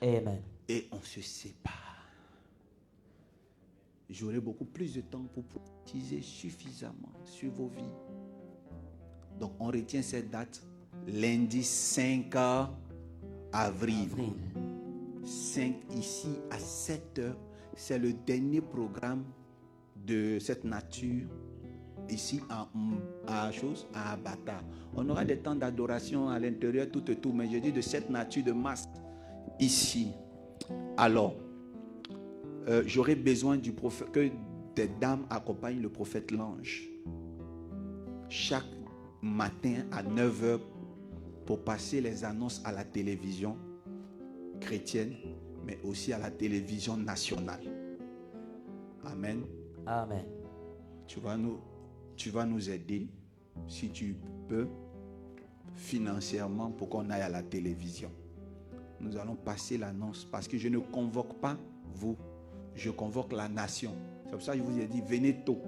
Amen. Et on se sépare. J'aurai beaucoup plus de temps pour prophétiser suffisamment sur vos vies. Donc on retient cette date, lundi 5 avril. 5 ici à 7 heures. C'est le dernier programme de cette nature ici à Abata. On aura des temps d'adoration à l'intérieur tout et tout, mais je dis de cette nature de masse ici. Alors, j'aurai besoin du prophète, que des dames accompagnent le prophète l'ange chaque matin à 9 heures pour passer les annonces à la télévision chrétienne, mais aussi à la télévision nationale. Amen. Amen. Tu vas nous aider, si tu peux, financièrement pour qu'on aille à la télévision. Nous allons passer l'annonce parce que je ne convoque pas vous, je convoque la nation. C'est pour ça que je vous ai dit, venez tôt.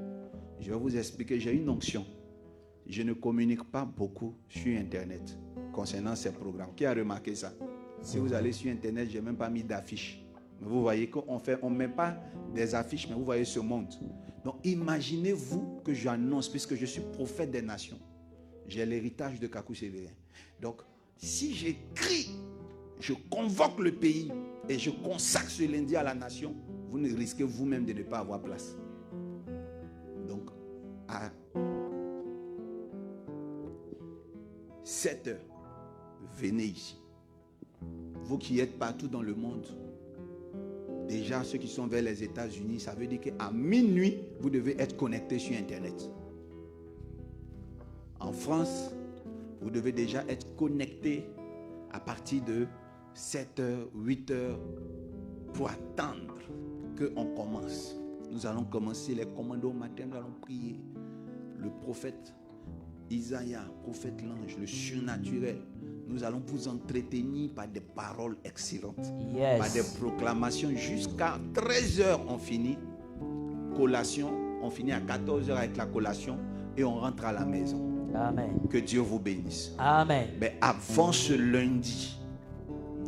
Je vais vous expliquer, j'ai une onction. Je ne communique pas beaucoup sur Internet concernant ces programmes. Qui a remarqué ça? Si vous allez sur Internet, je n'ai même pas mis d'affiches. Mais vous voyez qu'on ne met pas des affiches, mais vous voyez ce monde. Donc imaginez-vous que j'annonce, puisque je suis prophète des nations. J'ai l'héritage de Kakou Sévérien. Donc si j'écris, je convoque le pays et je consacre ce lundi à la nation, vous ne risquez vous-même de ne pas avoir place. Donc à 7 heures, venez ici. Vous qui êtes partout dans le monde, déjà ceux qui sont vers les États-Unis, ça veut dire qu'à minuit, vous devez être connecté sur Internet. En France, vous devez déjà être connecté à partir de 7h, 8h pour attendre qu'on commence. Nous allons commencer les commandos au matin, nous allons prier. Le prophète Isaïe, prophète l'ange, le surnaturel. Nous allons vous entretenir par des paroles excellentes, par des proclamations jusqu'à 13h on finit. Collation, on finit à 14h avec la collation et on rentre à la maison. Amen. Que Dieu vous bénisse. Amen. Mais avant ce lundi,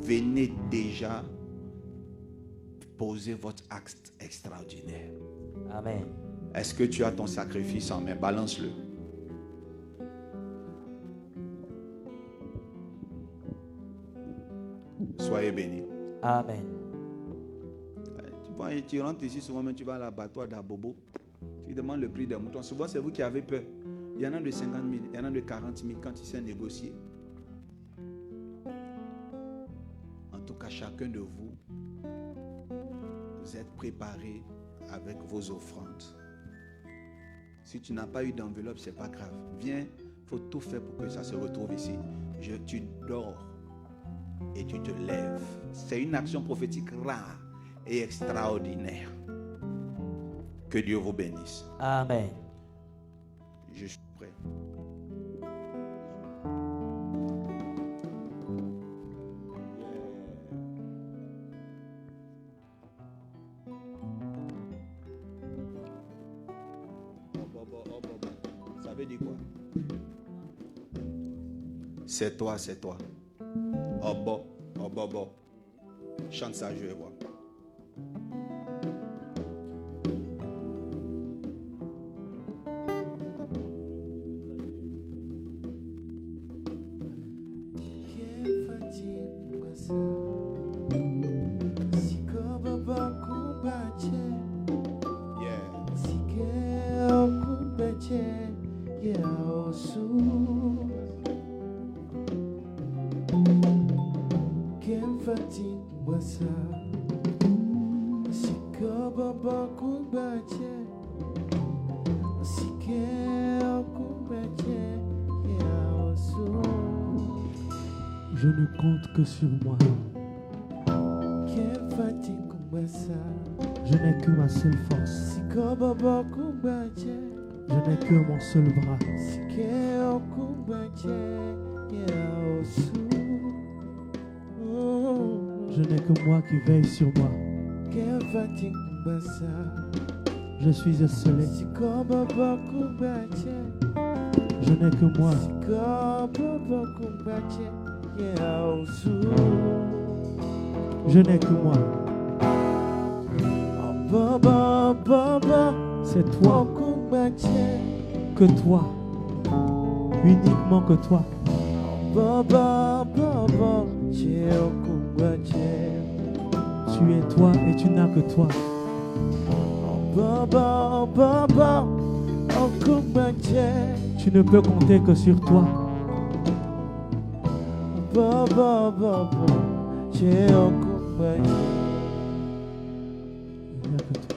venez déjà poser votre acte extraordinaire. Amen. Est-ce que tu as ton sacrifice en main? Balance-le. Soyez bénis. Amen. Tu rentres ici souvent, mais tu vas à l'abattoir d'Abobo. Tu demandes le prix des moutons. Souvent, c'est vous qui avez peur. Il y en a de 50 000, il y en a de 40 000 quand il s'est négocié. En tout cas, chacun de vous, vous êtes préparé avec vos offrandes. Si tu n'as pas eu d'enveloppe, ce n'est pas grave. Viens, il faut tout faire pour que ça se retrouve ici. Tu dors et tu te lèves. C'est une action prophétique rare et extraordinaire. Que Dieu vous bénisse. Amen. Je suis prêt. Ça veut dire quoi? C'est toi, c'est toi. Oh bon. Chante ça, je vais voir. Je ne compte que sur moi. Je n'ai que ma seule force. Je n'ai que mon seul bras. Je n'ai que moi qui veille sur moi. Je suis esselé. Je n'ai que moi. Je n'ai que moi. C'est toi. Que toi. Uniquement que toi. Tu es toi et tu n'as que toi. Tu ne peux compter que sur toi. Il n'y a que toi.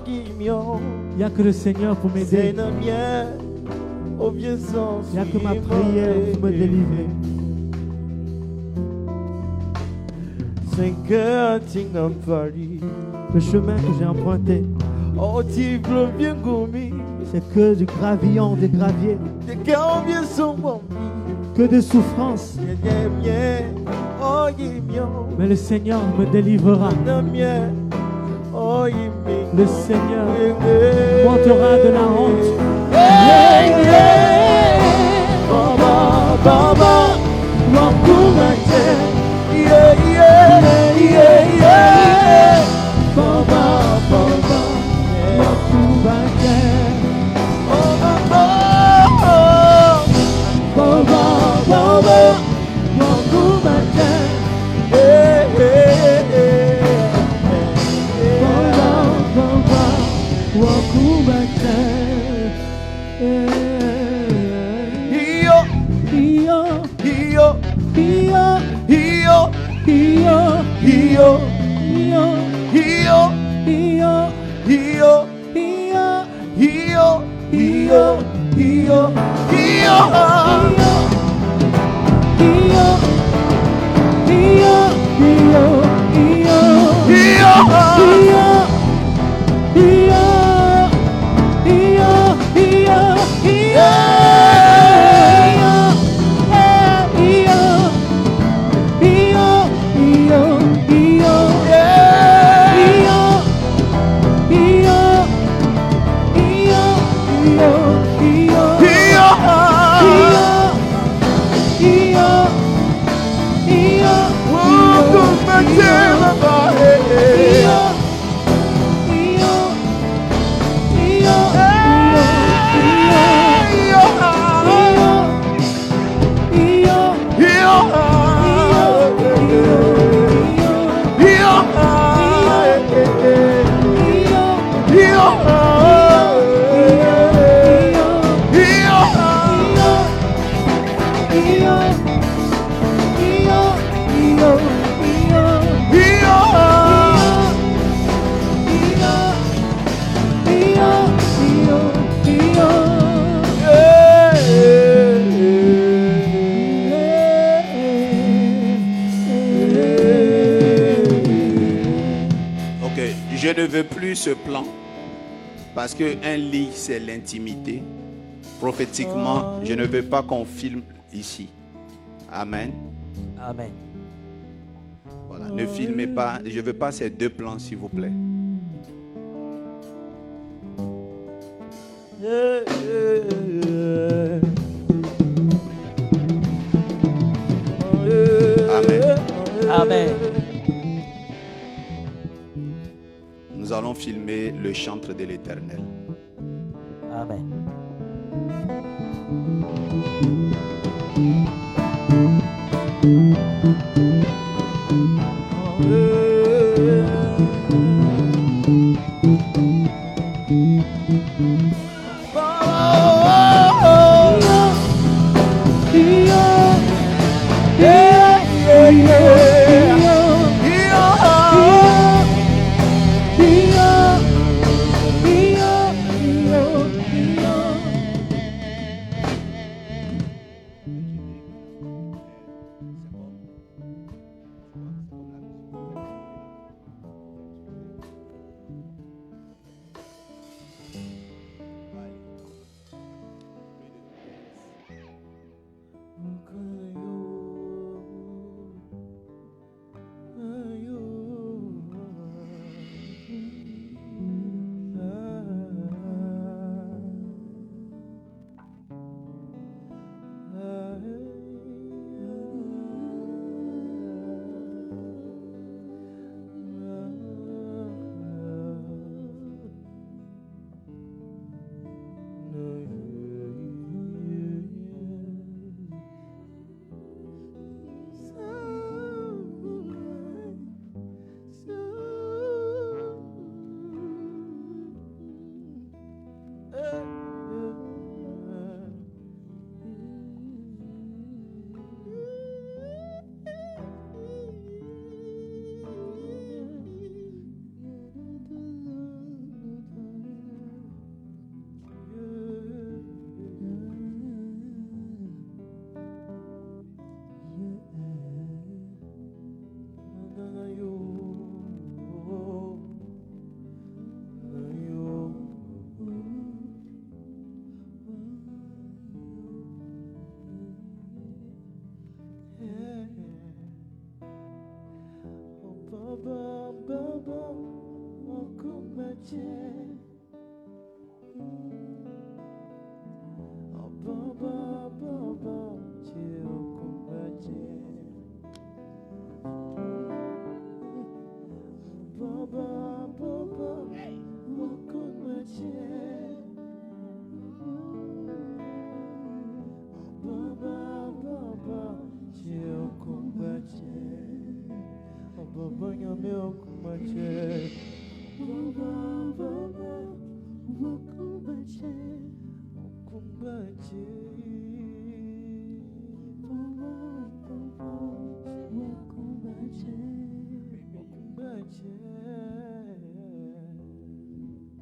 Il n'y a que le Seigneur pour m'aider. Il n'y a que ma prière pour me délivrer. Le chemin que j'ai emprunté, c'est que du gravillon, des graviers, que de souffrances. Mais le Seigneur me délivrera. Le Seigneur m'ôtera de la honte. Je ne veux plus ce plan. Parce qu'un lit, c'est l'intimité. Prophétiquement, je ne veux pas qu'on filme ici. Amen. Amen. Voilà, ne filmez pas. Je ne veux pas ces deux plans, s'il vous plaît. Amen. Amen. Nous allons filmer le chantre de l'Éternel. Amen.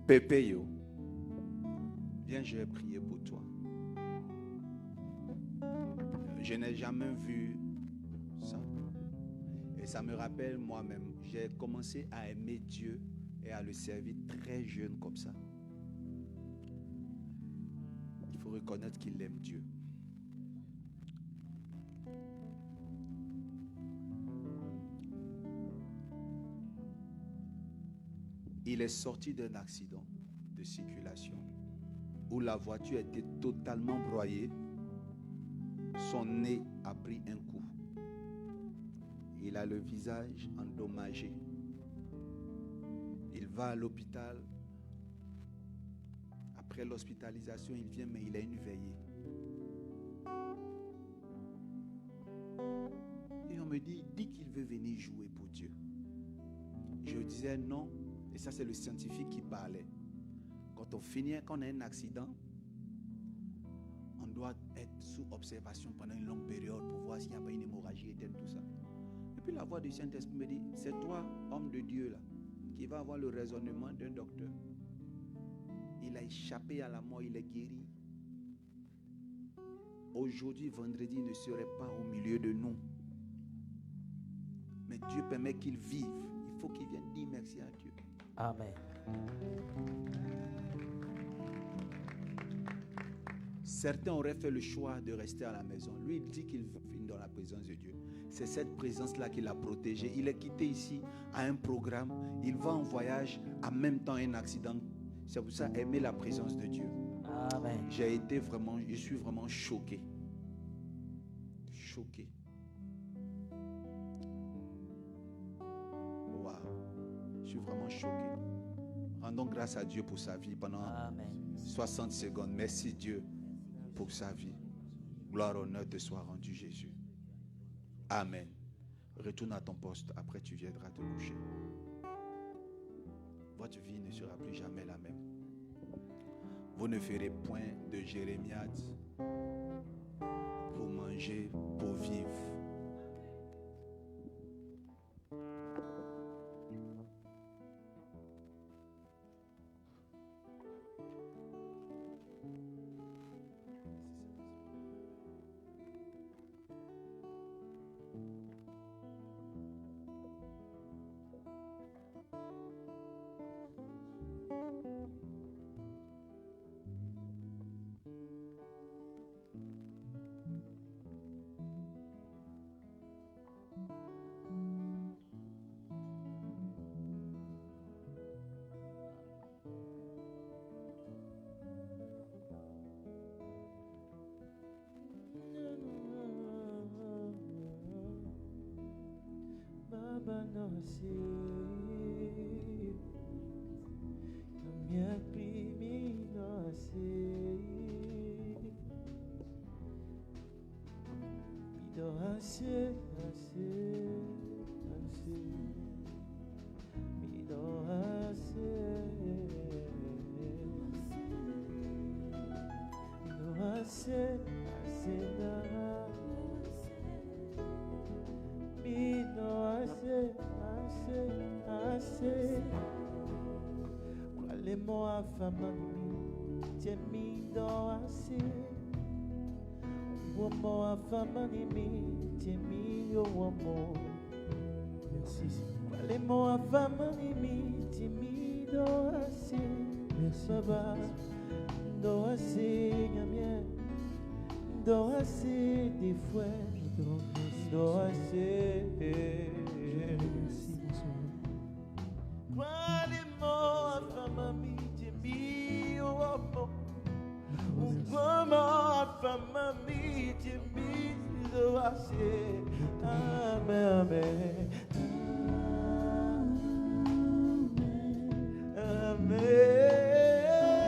Pépé yo, viens, je vais prier pour toi. Je n'ai jamais vu ça. Et ça me rappelle moi-même, j'ai commencé à aimer Dieu et à le servir très jeune comme ça. Il faut reconnaître qu'il aime Dieu. Il est sorti d'un accident de circulation où la voiture était totalement broyée. Son nez a pris un coup. Il a le visage endommagé. Il va à l'hôpital. Après l'hospitalisation, il vient, mais il a une veillée. Et on me dit qu'il veut venir jouer pour Dieu. Je disais non. Et ça, c'est le scientifique qui parlait. Quand on a un accident, on doit être sous observation pendant une longue période pour voir s'il n'y a pas une hémorragie éteinte, tout ça. Et puis la voix du Saint-Esprit me dit, c'est toi, homme de Dieu, là, qui va avoir le raisonnement d'un docteur. Il a échappé à la mort, il est guéri. Aujourd'hui, vendredi, il ne serait pas au milieu de nous. Mais Dieu permet qu'il vive. Il faut qu'il vienne dire merci à Dieu. Amen. Certains auraient fait le choix de rester à la maison. Lui, il dit qu'il veut venir dans la présence de Dieu. C'est cette présence-là qui l'a protégé. Il est quitté ici à un programme. Il va en voyage, en même temps un accident. C'est pour ça aimer la présence de Dieu. Amen. Je suis vraiment choqué. Choqué. Waouh. Je suis vraiment choqué. Rendons grâce à Dieu pour sa vie pendant Amen. 60 secondes. Merci Dieu pour sa vie. Gloire, honneur te soit rendu, Jésus. Amen. Retourne à ton poste. Après, tu viendras te coucher. Votre vie ne sera plus jamais la même. Vous ne ferez point de jérémiade pour manger, pour vivre.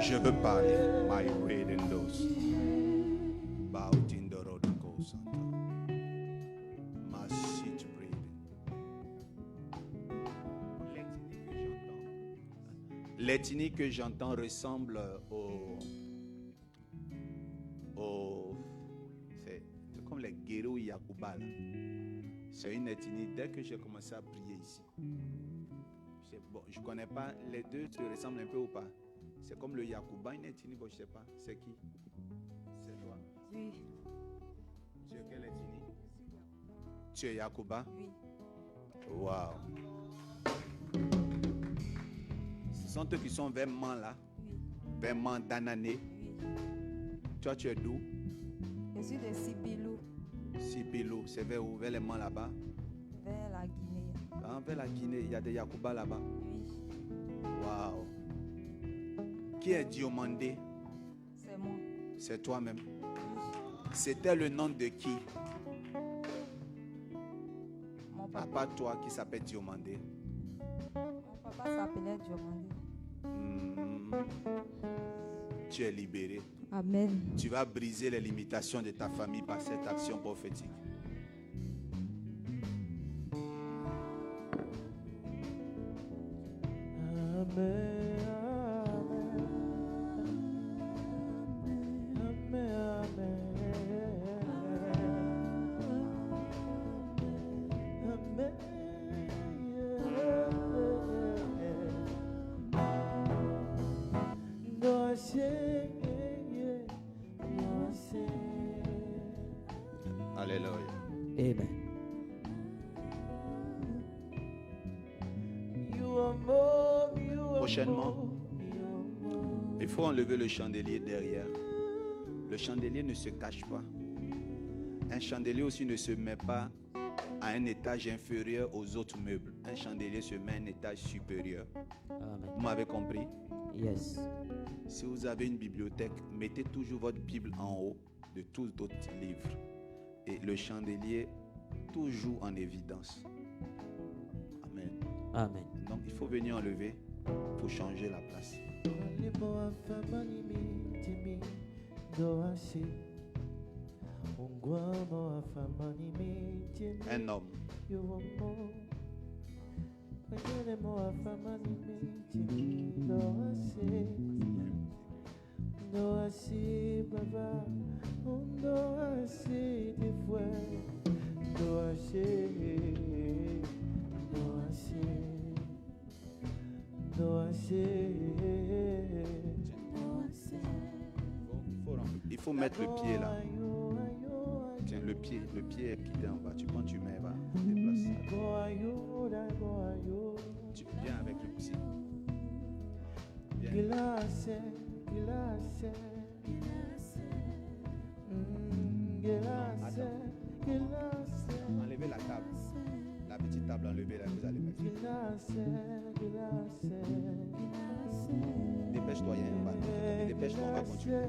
Je veux parler. My way in those. Bout in the road goes on. My seat breathing. L'ethnie que j'entends ressemble c'est comme les Guéro Yakuba. C'est une ethnie. Dès que j'ai commencé à prier ici, bon, je ne connais pas, les deux se ressemblent un peu ou pas? C'est comme le Yakuba, une ethnie, bon, je ne sais pas. C'est qui? C'est toi? Oui. Tu es quelle ethnie? Tu es Yakuba? Oui. Waouh. Ce sont eux qui sont vraiment là? Oui. Vraiment d'Anané? Oui. Toi, tu es d'où? Je suis de Sipilou. Sipilou, c'est vers où? Vers les Mans là-bas? Vers la Guinée. Ah, vers la Guinée, il y a des Yakuba là-bas? Oui. Waouh. Qui est Diomandé? C'est moi. C'est toi-même. Oui. C'était le nom de qui? Mon À papa. part toi qui s'appelle Diomandé. Mon papa s'appelait Diomandé. Tu es libéré. Amen. Tu vas briser les limitations de ta famille par cette action prophétique. Alléluia. Prochainement, il faut enlever le chandelier derrière. Le chandelier ne se cache pas. Un chandelier aussi ne se met pas à un étage inférieur aux autres meubles. Un chandelier se met à un étage supérieur. Amen. Vous m'avez compris? Yes. Si vous avez une bibliothèque, mettez toujours votre Bible en haut de tous d'autres livres. Et le chandelier toujours en évidence. Amen. Amen. Donc il faut venir enlever pour changer la place. Un homme. Il faut mettre le pied là. Tiens, le pied est quitté en bas. Tu prends, tu mets, va, déplace ça. Tu viens avec le psy. Viens. Enlevez la table. La petite table, enlevez-la, vous allez mettre. Dépêche-toi, il y a un ballon. Dépêche-toi, on va continuer.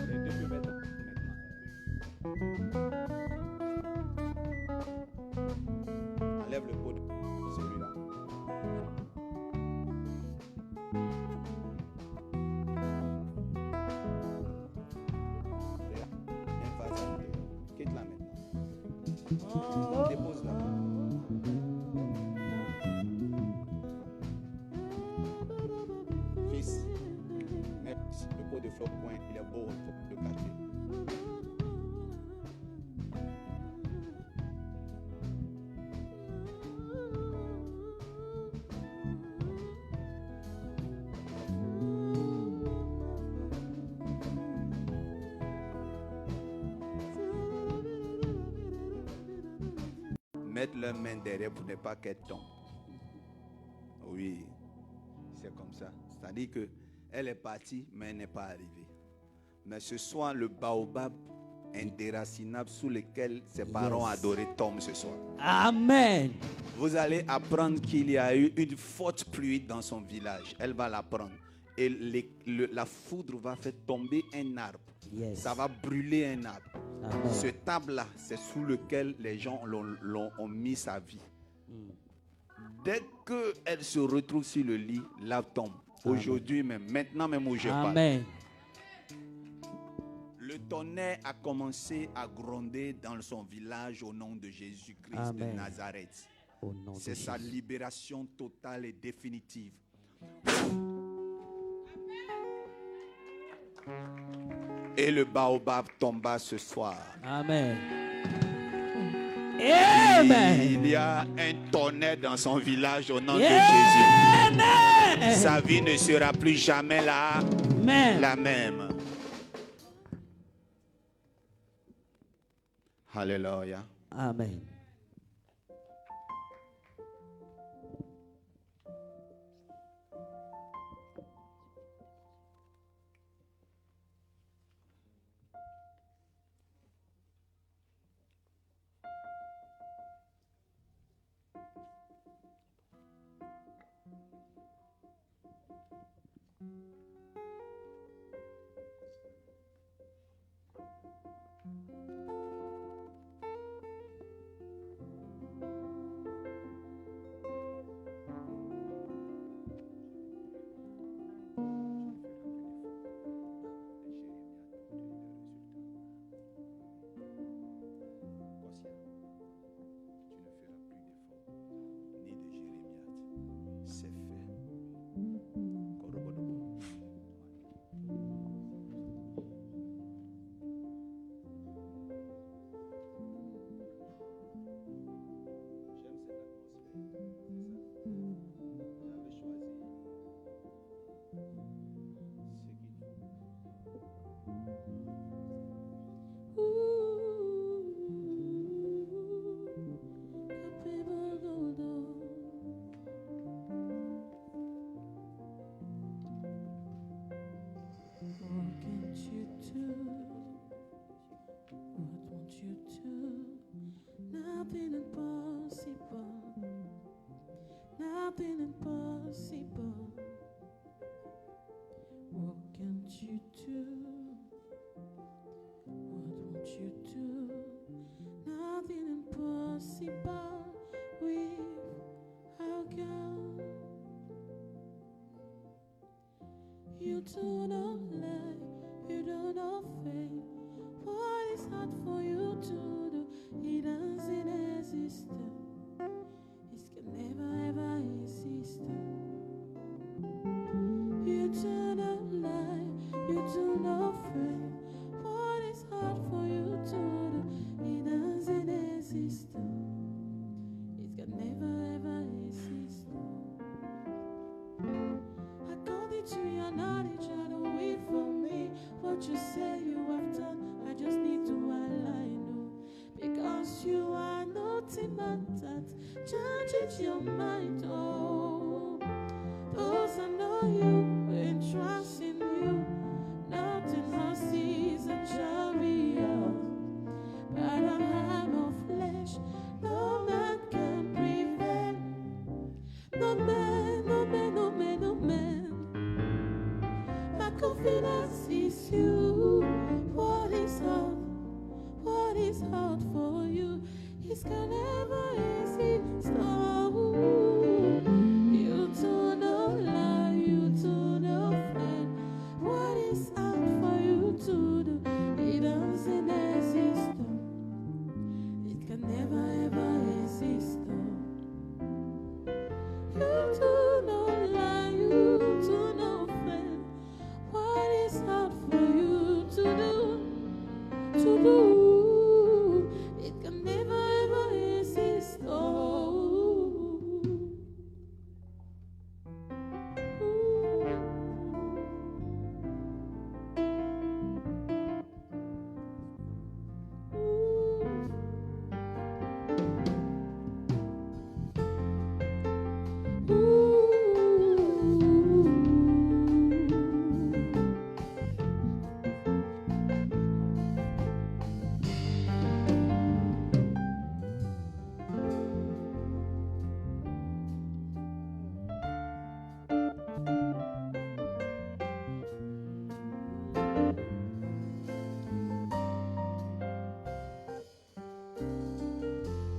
Les deux peuvent être maintenant. Enlève le pot de celui-là. Un vase à l'intérieur. Quitte-la maintenant. Dépose-la. Fils, mais le pot de fleurs point, il est beau, il faut le cacher. Mettre leurs mains derrière pour ne pas qu'elles tombent. Oui, c'est comme ça. C'est-à-dire qu'elle est partie, mais elle n'est pas arrivée. Mais ce soir, le baobab indéracinable sous lequel ses parents adoraient tombe ce soir. Amen. Vous allez apprendre qu'il y a eu une forte pluie dans son village. Elle va l'apprendre. Et la foudre va faire tomber un arbre. Yes. Ça va brûler un arbre. Amen. Ce arbre-là, c'est sous lequel les gens ont mis sa vie. Dès qu'elle se retrouve sur le lit, l'arbre tombe. Aujourd'hui même, maintenant même où je parle. Amen. Le tonnerre a commencé à gronder dans son village au nom de Jésus-Christ de Amen. Nazareth. Au nom de C'est sa Jésus. libération totale et définitive. Et le baobab tomba ce soir. Amen. Amen. Il y a un tonnerre dans son village au nom de Jésus. Amen. Sa vie ne sera plus jamais Amen. la même. Alléluia. Amen. can't you do? What won't you do? Nothing impossible with our God. You do not lie, you do not fail. What is hard for you to do? It doesn't exist. It can never ever exist. You do not lie, you do not fail. What is hard for you to do? It doesn't exist. It can never ever exist. According to your knowledge, I don't wait for me. What you say you have done, I just need to align. Because you are nothing but that changes your mind. Oh, those I know you and trust in you. Nothing horses and chariots, but a hand of flesh. No man can prevail. No man, no man, no man, no man. My confidence is you. What is hard? What is hard for you? It's gonna never exist. Oh, you do not lie, you do not fail. What is hard for you to do? It doesn't exist. It can never ever exist. You do not lie, you do not fail. What is hard for you to do? To do? It can never ever exist. Oh,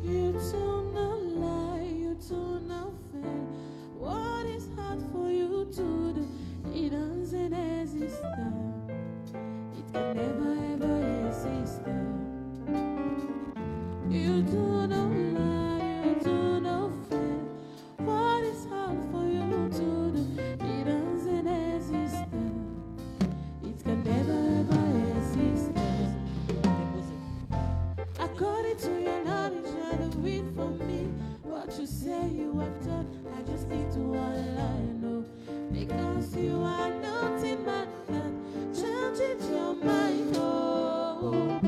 you do not lie, you do not fail. What is hard for you to do? It doesn't exist. It can never ever exist. You do not lie, you do not fail. What is hard for you to do? It doesn't exist. It can never ever exist. According to your knowledge, I don't wait for me. What you say you have done, I just need to align. No, because you are nothing but that changes your mind. Oh,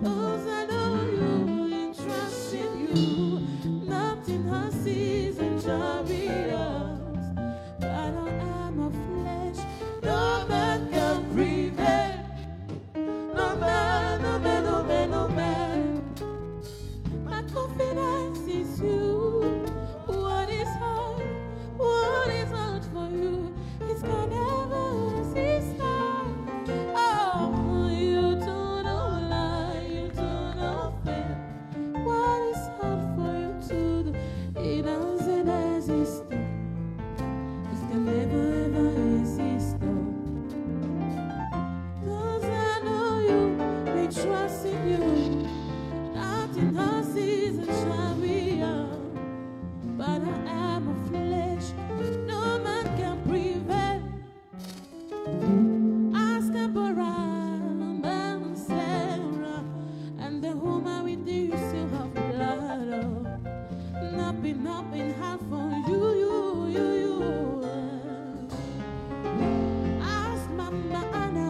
those I know you and trust in you. Nothing has and chariots, but I am of flesh. No man can prevail. No man, no man, no man, no man. My confidence is you. What is hard? What is hard for you? It's gonna never exist. Oh, you do not lie, you do not fail. What is hard for you to do? It doesn't exist. It can never ever exist. Cause I know you, they trust in you. Nothing horses and chariots, but I am of flesh. No man can prevail. Ask Abraham and Sarah, and the woman with you still have blood. Nothing hard for you. Ask Mama Anna,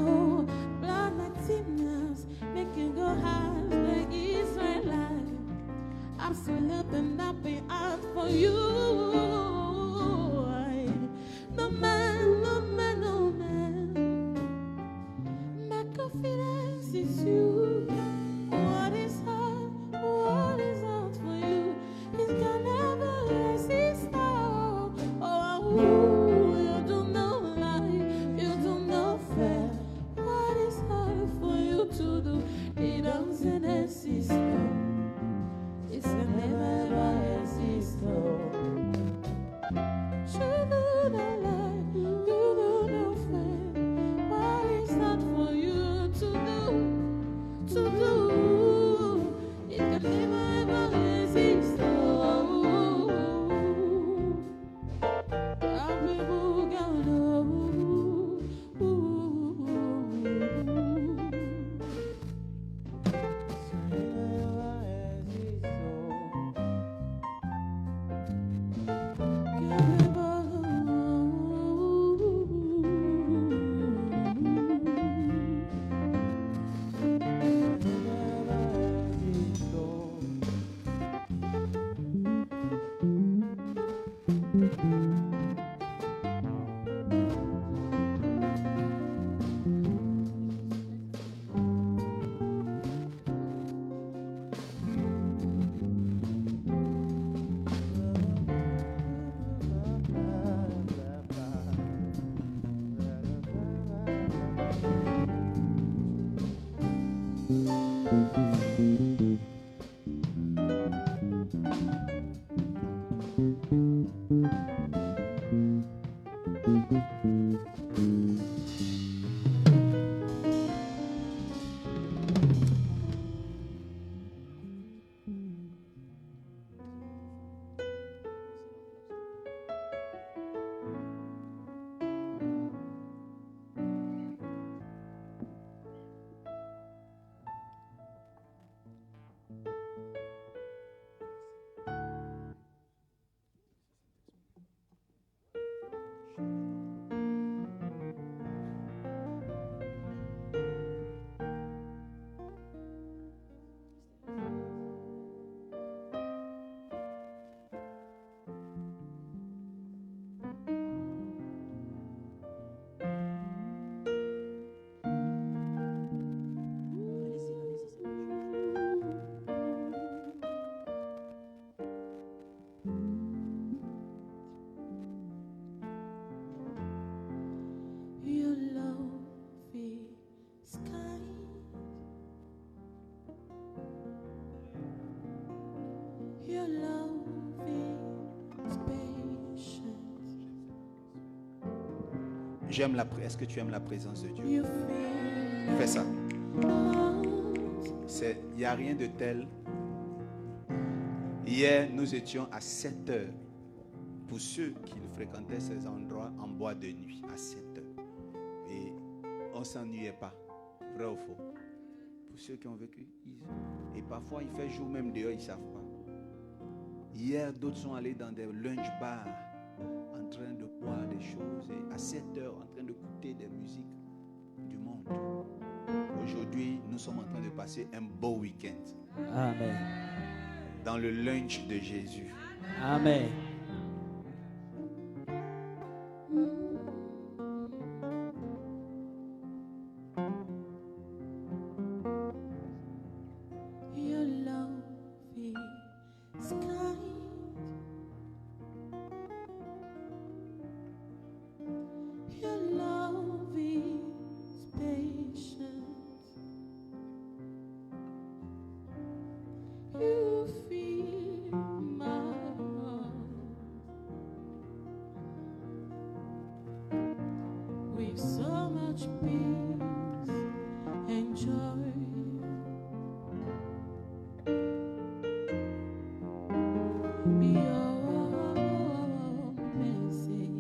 blood Latinas, make you go hard like Israelite. I'm still nothing hard for you. No man, no man, no man. My confidence is you. What is hard for you? It can never exist. Oh, you do not lie, you do not Your love is kind. Your love is patient. J'aime la Est-ce que tu aimes la présence de Dieu? You feel Fais ça. out. Il n'y a rien de tel. Hier, nous étions à 7 heures. Pour ceux qui fréquentaient ces endroits en bois de nuit, à 7 heures. Et on ne s'ennuyait pas. Vrai ou faux? Pour ceux qui ont vécu. Et parfois, il fait jour même dehors, ils ne savent pas. Hier, d'autres sont allés dans des lunch bars en train de boire des choses. Et à 7 heures, en train d'écouter des musiques du monde. Aujourd'hui, nous sommes en train de passer un beau week-end. Amen. Dans le lunch de Jésus. Amen. Your love is kind. Your love is patient. You feel my heart with so much peace and joy. Your mercy,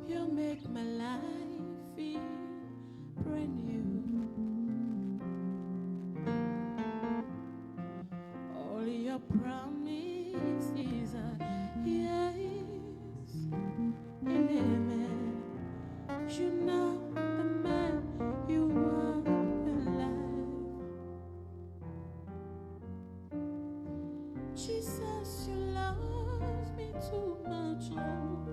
you make my life feel brand new. All your promises are yes and amen. You know the man you want in life. Jesus, you love me too much, oh.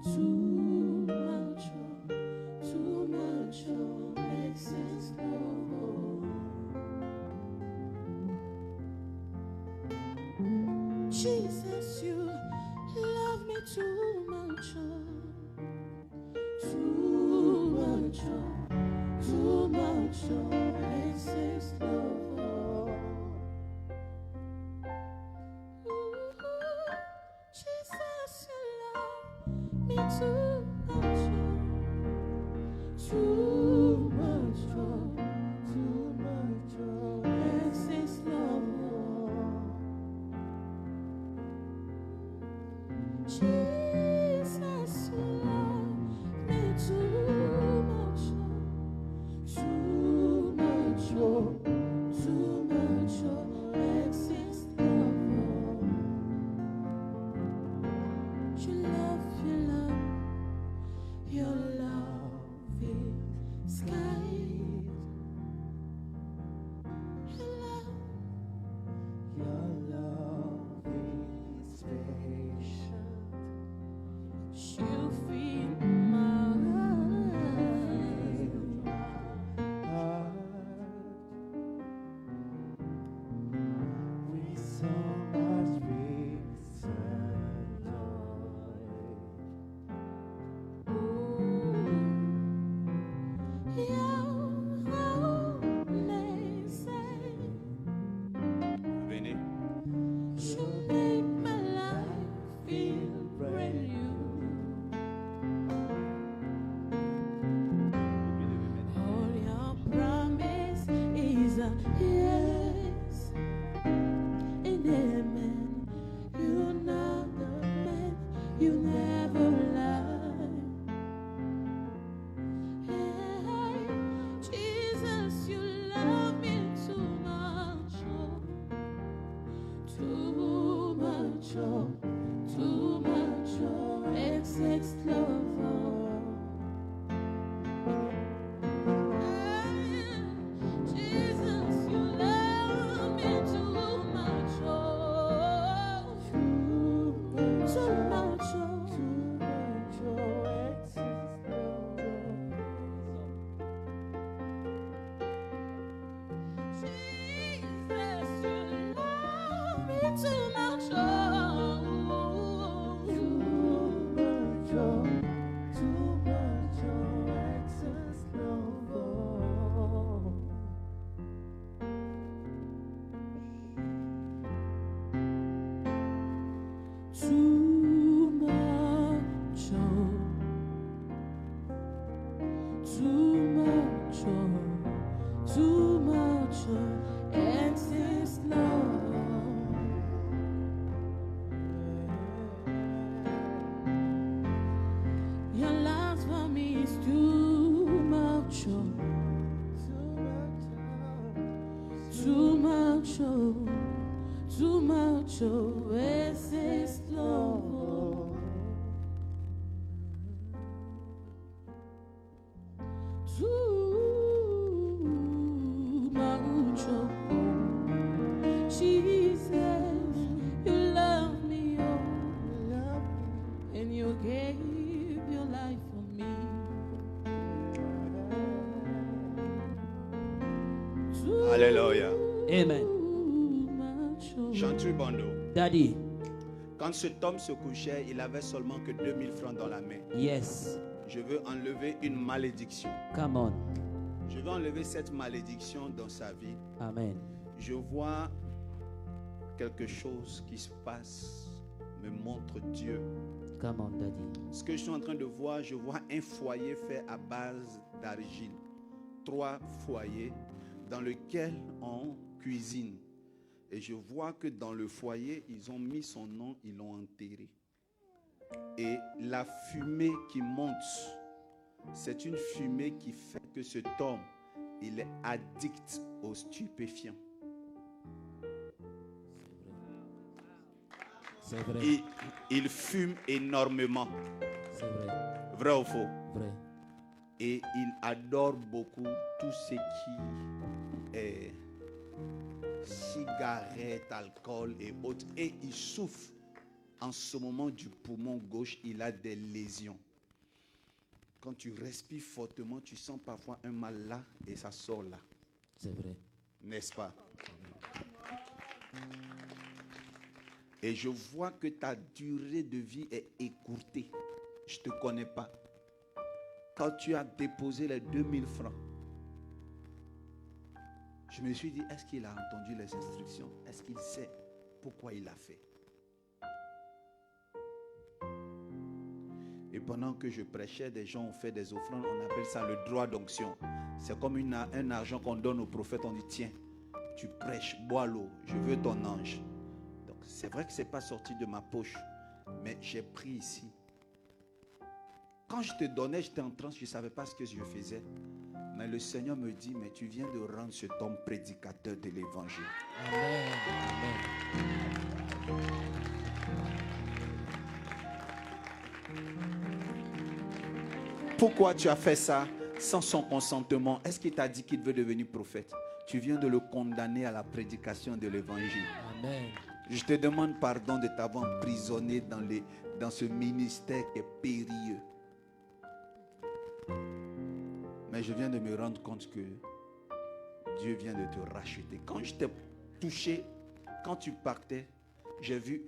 Too much, oh. Too much, oh. Excess love, oh. Jesus, you love me too much, oh. Too much, oh. Too much, oh. Excess love, oh. Jesus, you love me too much, oh. Too much, oh. Too much, oh. Excess love, oh. Jesus, you love me too much, oh. Too much, oh. Too much, oh. Excess love, oh. You love this love. Jesus, you love me too much, oh, too much, Jesus, you love me too much, oh, too much, oh, too much, oh, too much, oh, excess love. Your love for me is too much, oh, too much, oh, too much, oh, excess love. Too much, oh, Jesus, you love me, oh, and you gave your life for me. Too Alléluia. Amen. much, oh. Chantu Bando. Daddy. Quand cet homme se couchait, il avait seulement que 2000 francs dans la main. Yes. Je veux enlever une malédiction. Come on. Je veux enlever cette malédiction dans sa vie. Amen. Je vois quelque chose qui se passe, me montre Dieu. Come on, Daddy. Ce que je suis en train de voir, je vois un foyer fait à base d'argile. 3 foyers dans lesquels on cuisine. Et je vois que dans le foyer, ils ont mis son nom, ils l'ont enterré. Et la fumée qui monte, c'est une fumée qui fait que cet homme, il est addict aux stupéfiants. C'est vrai. Il fume énormément. C'est vrai. Vrai ou faux? Vrai. Et il adore beaucoup tout ce qui est cigarettes, alcool et autres. Et il souffre en ce moment du poumon gauche, il a des lésions. Quand tu respires fortement, tu sens parfois un mal là et ça sort là. C'est vrai. N'est-ce pas? Et je vois que ta durée de vie est écourtée. Je ne te connais pas. Quand tu as déposé les 2000 francs, je me suis dit, est-ce qu'il a entendu les instructions? Est-ce qu'il sait pourquoi il l'a fait? Et pendant que je prêchais, des gens ont fait des offrandes. On appelle ça le droit d'onction. C'est comme un argent qu'on donne au prophète. On dit, tiens, tu prêches, bois l'eau, je veux ton ange. Donc c'est vrai que ce n'est pas sorti de ma poche, mais j'ai pris ici. Quand je te donnais, j'étais en transe, je ne savais pas ce que je faisais. Mais le Seigneur me dit, mais tu viens de rendre cet homme prédicateur de l'évangile. Amen. Amen. Pourquoi tu as fait ça sans son consentement? Est-ce qu'il t'a dit qu'il veut devenir prophète? Tu viens de le condamner à la prédication de l'évangile. Amen. Je te demande pardon de t'avoir emprisonné dans ce ministère qui est périlleux. Mais je viens de me rendre compte que Dieu vient de te racheter. Quand je t'ai touché, quand tu partais, j'ai vu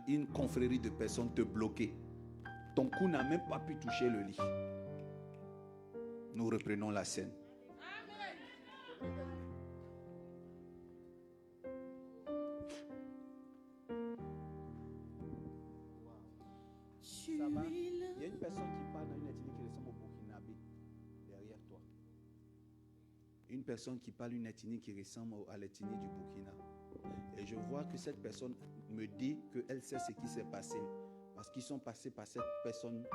une confrérie de personnes te bloquer. Ton cou n'a même pas pu toucher le lit. Nous reprenons la scène. Ça va? Il y a une personne qui parle dans une ethnie qui ressemble au Burkinabé derrière toi. Une personne qui parle une ethnie qui ressemble à l'ethnie du Burkina. Et je vois que cette personne me dit qu'elle sait ce qui s'est passé. Parce qu'ils sont passés par cette personne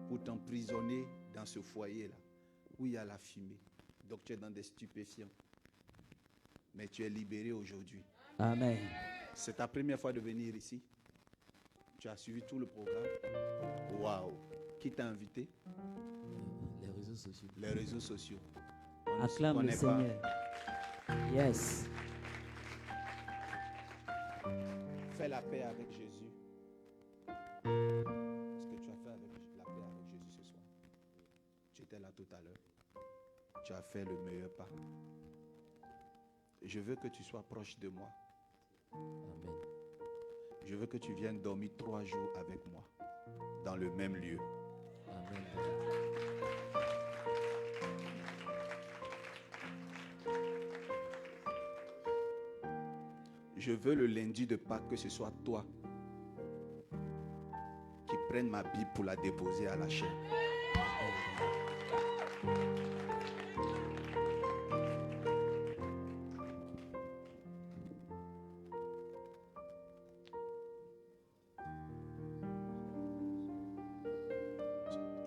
pour t'emprisonner dans ce foyer-là, où il y a la fumée. Donc tu es dans des stupéfiants. Mais tu es libéré aujourd'hui. Amen. C'est ta première fois de venir ici. Tu as suivi tout le programme? Waouh! Qui t'a invité? Les réseaux sociaux. Les réseaux sociaux. On ne se Acclame le connaît pas. Seigneur. Yes. Fais la paix avec Jésus. Est-ce que tu as fait la paix avec Jésus ce soir? Tu étais là tout à l'heure. Tu as fait le meilleur pas. Je veux que tu sois proche de moi. Amen. Je veux que tu viennes dormir 3 jours avec moi dans le même lieu. Amen. Je veux le lundi de Pâques que ce soit toi qui prenne ma Bible pour la déposer à la chaîne.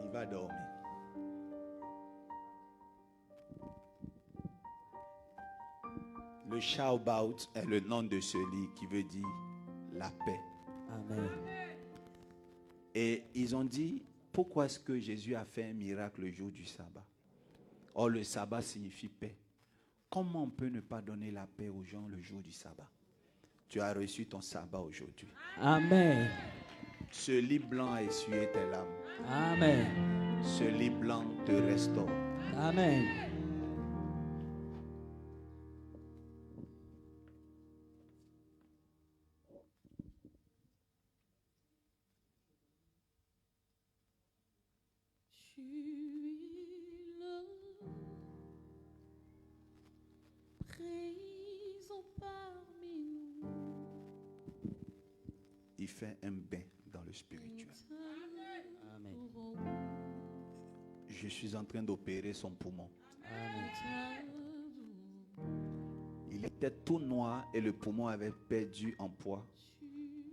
Il va dormir. Le Shabbat est le nom de ce lit qui veut dire la paix. Amen. Et ils ont dit, pourquoi est-ce que Jésus a fait un miracle le jour du sabbat? Or, le sabbat signifie paix. Comment on peut ne pas donner la paix aux gens le jour du sabbat? Tu as reçu ton sabbat aujourd'hui. Amen. Ce lit blanc a essuyé tes larmes. Amen. Ce lit blanc te restaure. Amen. Tu es là, présent parmi nous. Il fait un bain dans le spirituel. Amen. Je suis en train d'opérer son poumon. Amen. Il était tout noir et le poumon avait perdu en poids.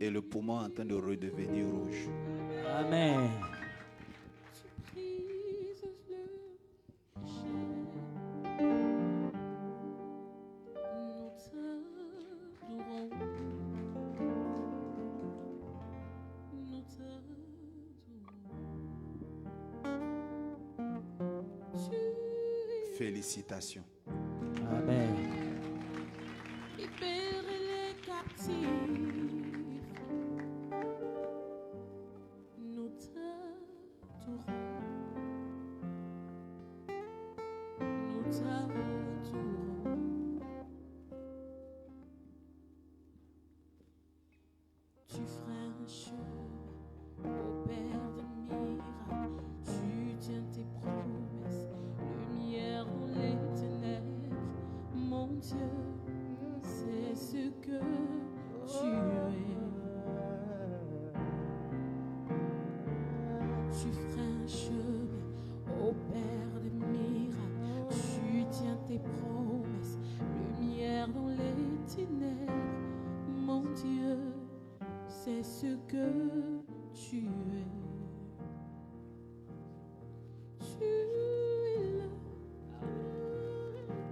Et le poumon est en train de redevenir rouge. Amen. Tu brises le péché. Nous t'adorons. Nous t'adorons. Tu es Félicitations. Amen. libéré les captifs. Nous t'adorons. Nous t'adorons. Tu feras un chemin au Père des miracles. Tu tiens tes promesses, lumière dans les ténèbres. Mon Dieu, c'est ce que tu es. Tu feras un chemin au Père des miracles. Tu tiens tes promesses, lumière dans les ténèbres. Mon Dieu, c'est ce que tu es. Tu es là,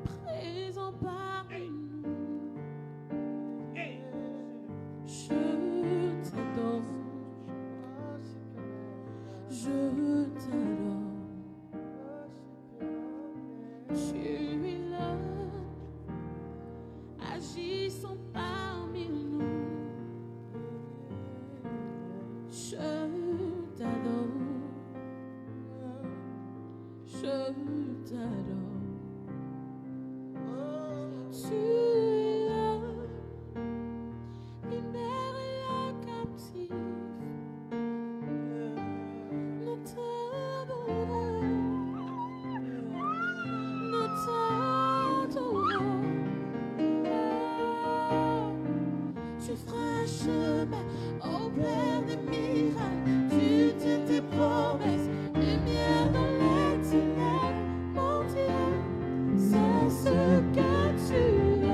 présent parmi nous. Je t'adore. Je t'adore. Tu es là, agissant parmi nous. Je t'adore. Je t'adore. Tu es là, libère les captifs. Nous t'adorons. Nous t'adorons. Tu feras un chemin au Père des miracles. Tu tiens tes promesses, lumière dans les ténèbres. Mon Dieu, c'est ce que tu es.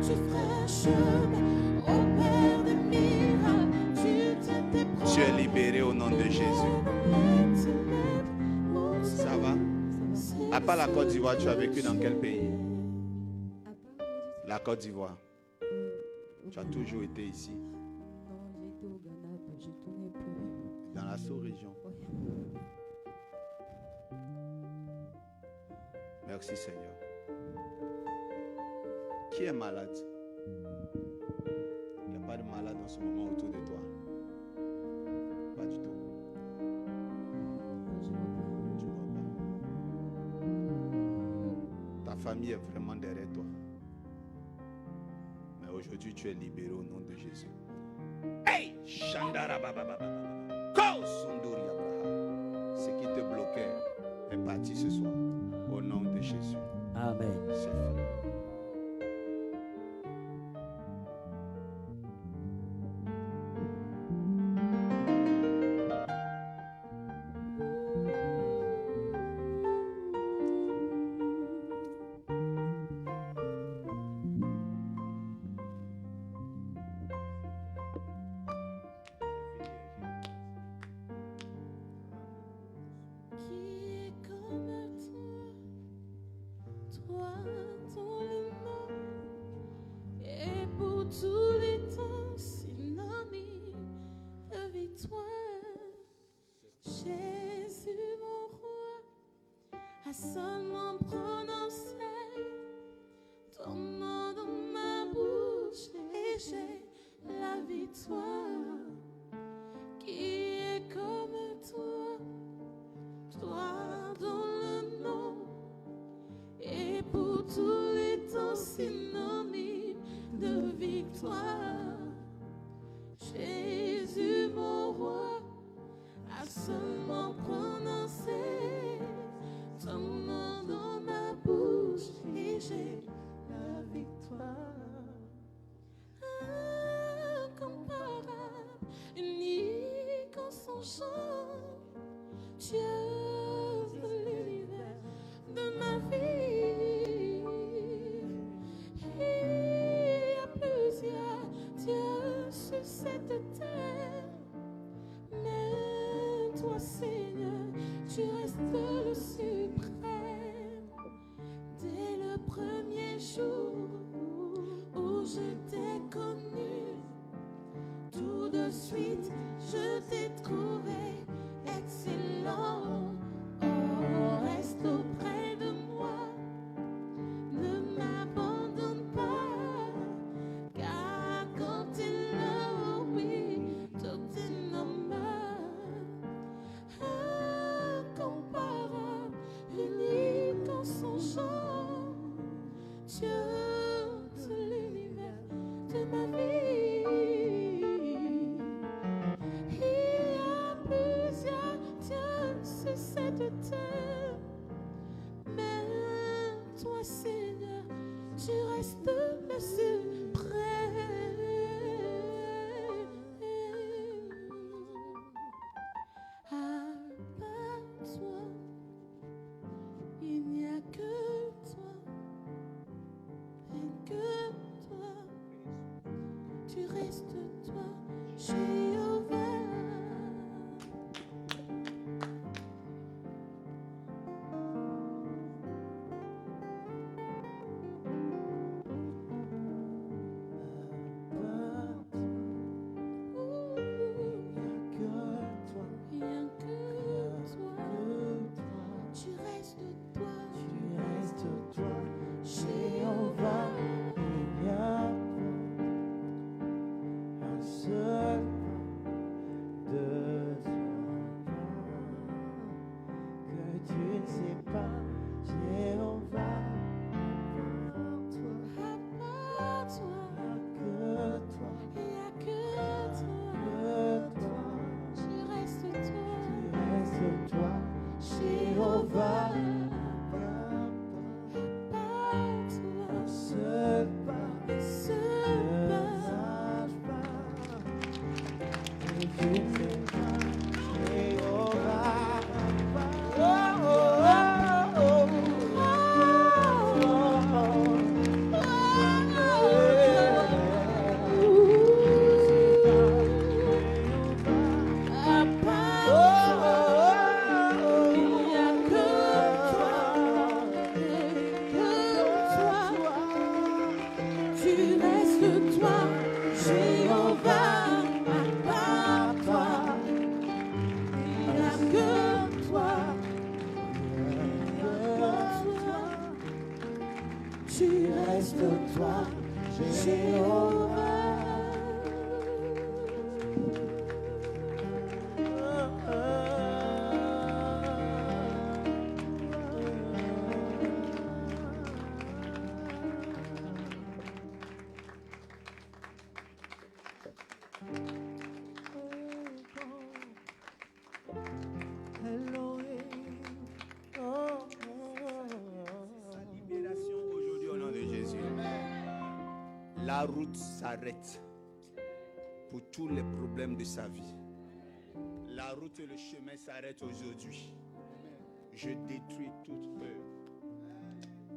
Tu feras un chemin au Père des miracles. Tu tiens tes promesses. Tu es libéré au nom de Jésus. Ça va? À part la Côte d'Ivoire, tu as vécu dans quel pays? La Côte d'Ivoire. Tu as toujours été ici, Non, j'ai été au Ghana, puis je tournais plus. dans la sous-région. Oui. Merci Seigneur. Qui est malade? Il n'y a pas de malade en ce moment autour de toi. Pas du tout. Je vois pas. Tu vois pas. Ta famille est vraiment derrière toi. Mais aujourd'hui, tu es libéré au nom de Jésus. Hey! Shandara baba baba baba. Ko Sunduri Abraham. Ce qui te bloquait est parti ce soir. Au nom de Jésus. Amen. C'est fini. Qui est comme toi, ton nom et pour tous les temps synonyme de victoire. Jésus mon roi a seulement prononcé ton nom dans ma bouche et j'ai la victoire. Qui est comme toi dans le nom et pour tous les temps synonyme de victoire. Jésus mon roi a seulement prononcé ton nom dans ma bouche et j'ai la victoire. Incomparable, unique en son genre, Dieu de l'univers, de ma vie. Il y a plusieurs dieux sur cette terre, mais toi Seigneur, tu restes le suprême. Dès le premier jour où je t'ai connu, tout de suite je t'ai trouvé excellent. Oh, reste auprès de moi, ne m'abandonne pas, car quand tu l'as, oui, tout est normal. Incomparable, unique en son genre, Dieu de l'univers, de ma vie. Il y a plusieurs dieux sur cette terre, mais toi Seigneur, tu restes le suprême. À part toi, il n'y a que toi, et que toi, tu restes toi, Jéhovah. Il n'y a que toi, tu restes toi, Jéhovah. À part toi, il n'y a que toi, tu restes toi, Jéhovah. À part toi, seul pas. À part il n'y a que toi, tu restes toi. Libération aujourd'hui au nom de Jésus. La route s'arrête pour tous les problèmes de sa vie. La route et le chemin s'arrêtent aujourd'hui. Je détruis toute peur,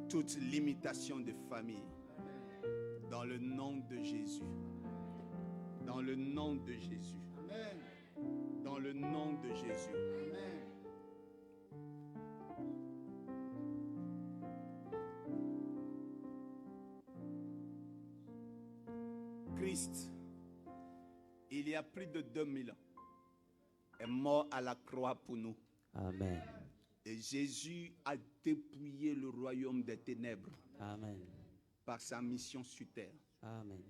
toute limitation de famille. Dans le nom de Jésus. Dans le nom de Jésus. Dans le nom de Jésus. Christ, il y a plus de 2000 ans, est mort à la croix pour nous. Amen. Et Jésus a dépouillé le royaume des ténèbres Amen. par sa mission sur terre. Amen.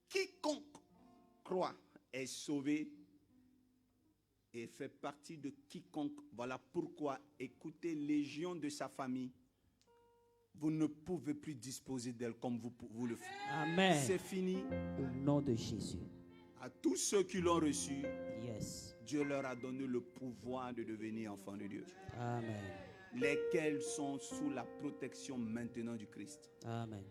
Quiconque croit est sauvé et fait partie de quiconque. Voilà pourquoi, écoutez, légion de sa famille, vous ne pouvez plus disposer d'elle comme vous le faites. Amen. C'est fini. Au nom de Jésus. À tous ceux qui l'ont reçu, Yes. Dieu leur a donné le pouvoir de devenir enfants de Dieu, Amen. lesquels sont sous la protection maintenant du Christ. Amen.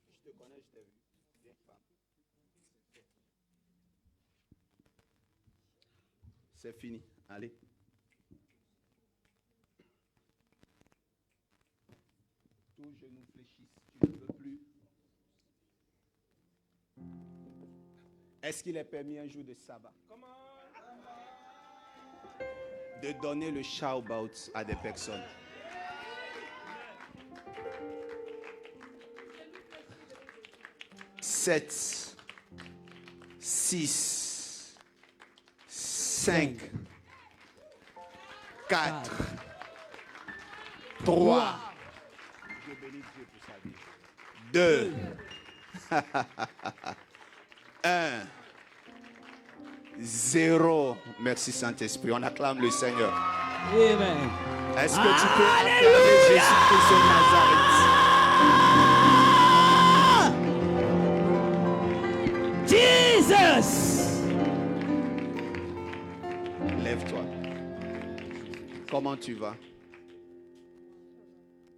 Je te connais, je t'ai vu. Viens, femme. C'est fini. Allez. Tous genoux fléchissent. Tu ne peux plus. Est-ce qu'il est permis un jour de sabbat de donner le shout-out à des personnes? Sept, 6, 5, 4, 3, je bénis Dieu pour sa vie. 2, 1, 0. Merci Saint-Esprit. On acclame le Seigneur. Amen. Est-ce que tu peux acclamer Jésus-Christ de Nazareth? Jesus. Lève-toi. Comment tu vas?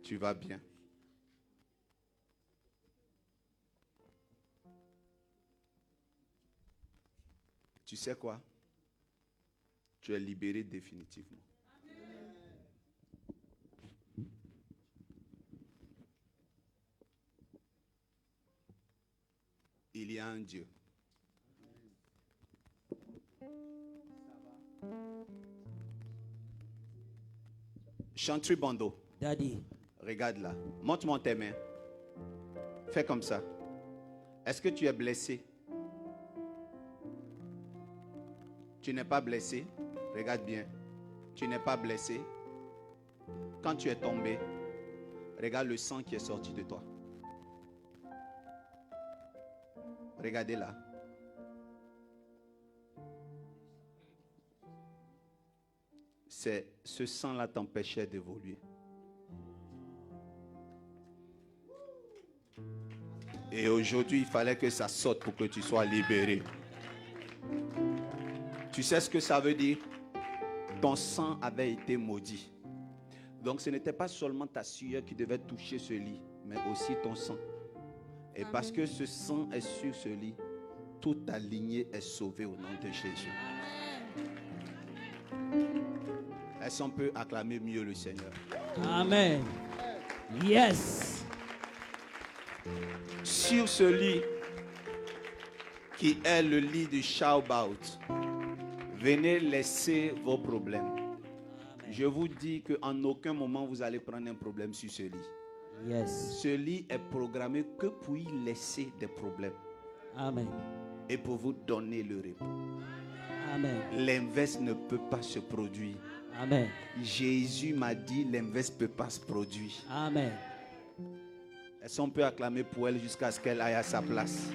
Tu vas bien. Tu sais quoi? Tu es libéré définitivement. Il y a un Dieu. Chantry Bando, Daddy. regarde là. Montre-moi tes mains. Fais comme ça. Est-ce que tu es blessé? Tu n'es pas blessé? Regarde bien. Tu n'es pas blessé. Quand tu es tombé, regarde le sang qui est sorti de toi. Regardez là. Ce sang-là t'empêchait d'évoluer. Et aujourd'hui, il fallait que ça sorte pour que tu sois libéré. Tu sais ce que ça veut dire? Ton sang avait été maudit. Donc ce n'était pas seulement ta sueur qui devait toucher ce lit, mais aussi ton sang. Et parce que ce sang est sur ce lit, toute ta lignée est sauvée au nom de Jésus. Est-ce qu'on peut acclamer mieux le Seigneur? Amen. Yes. Sur ce lit, qui est le lit du shout-out, venez laisser vos problèmes. Je vous dis qu'en aucun moment vous allez prendre un problème sur ce lit. Yes. Ce lit est programmé que pour y laisser des problèmes Amen. et pour vous donner le repos. Amen. L'inverse ne peut pas se produire. Amen. Jésus m'a dit l'inverse ne peut pas se produire. Amen. Est-ce qu'on peut acclamer pour elle jusqu'à ce qu'elle aille à sa place?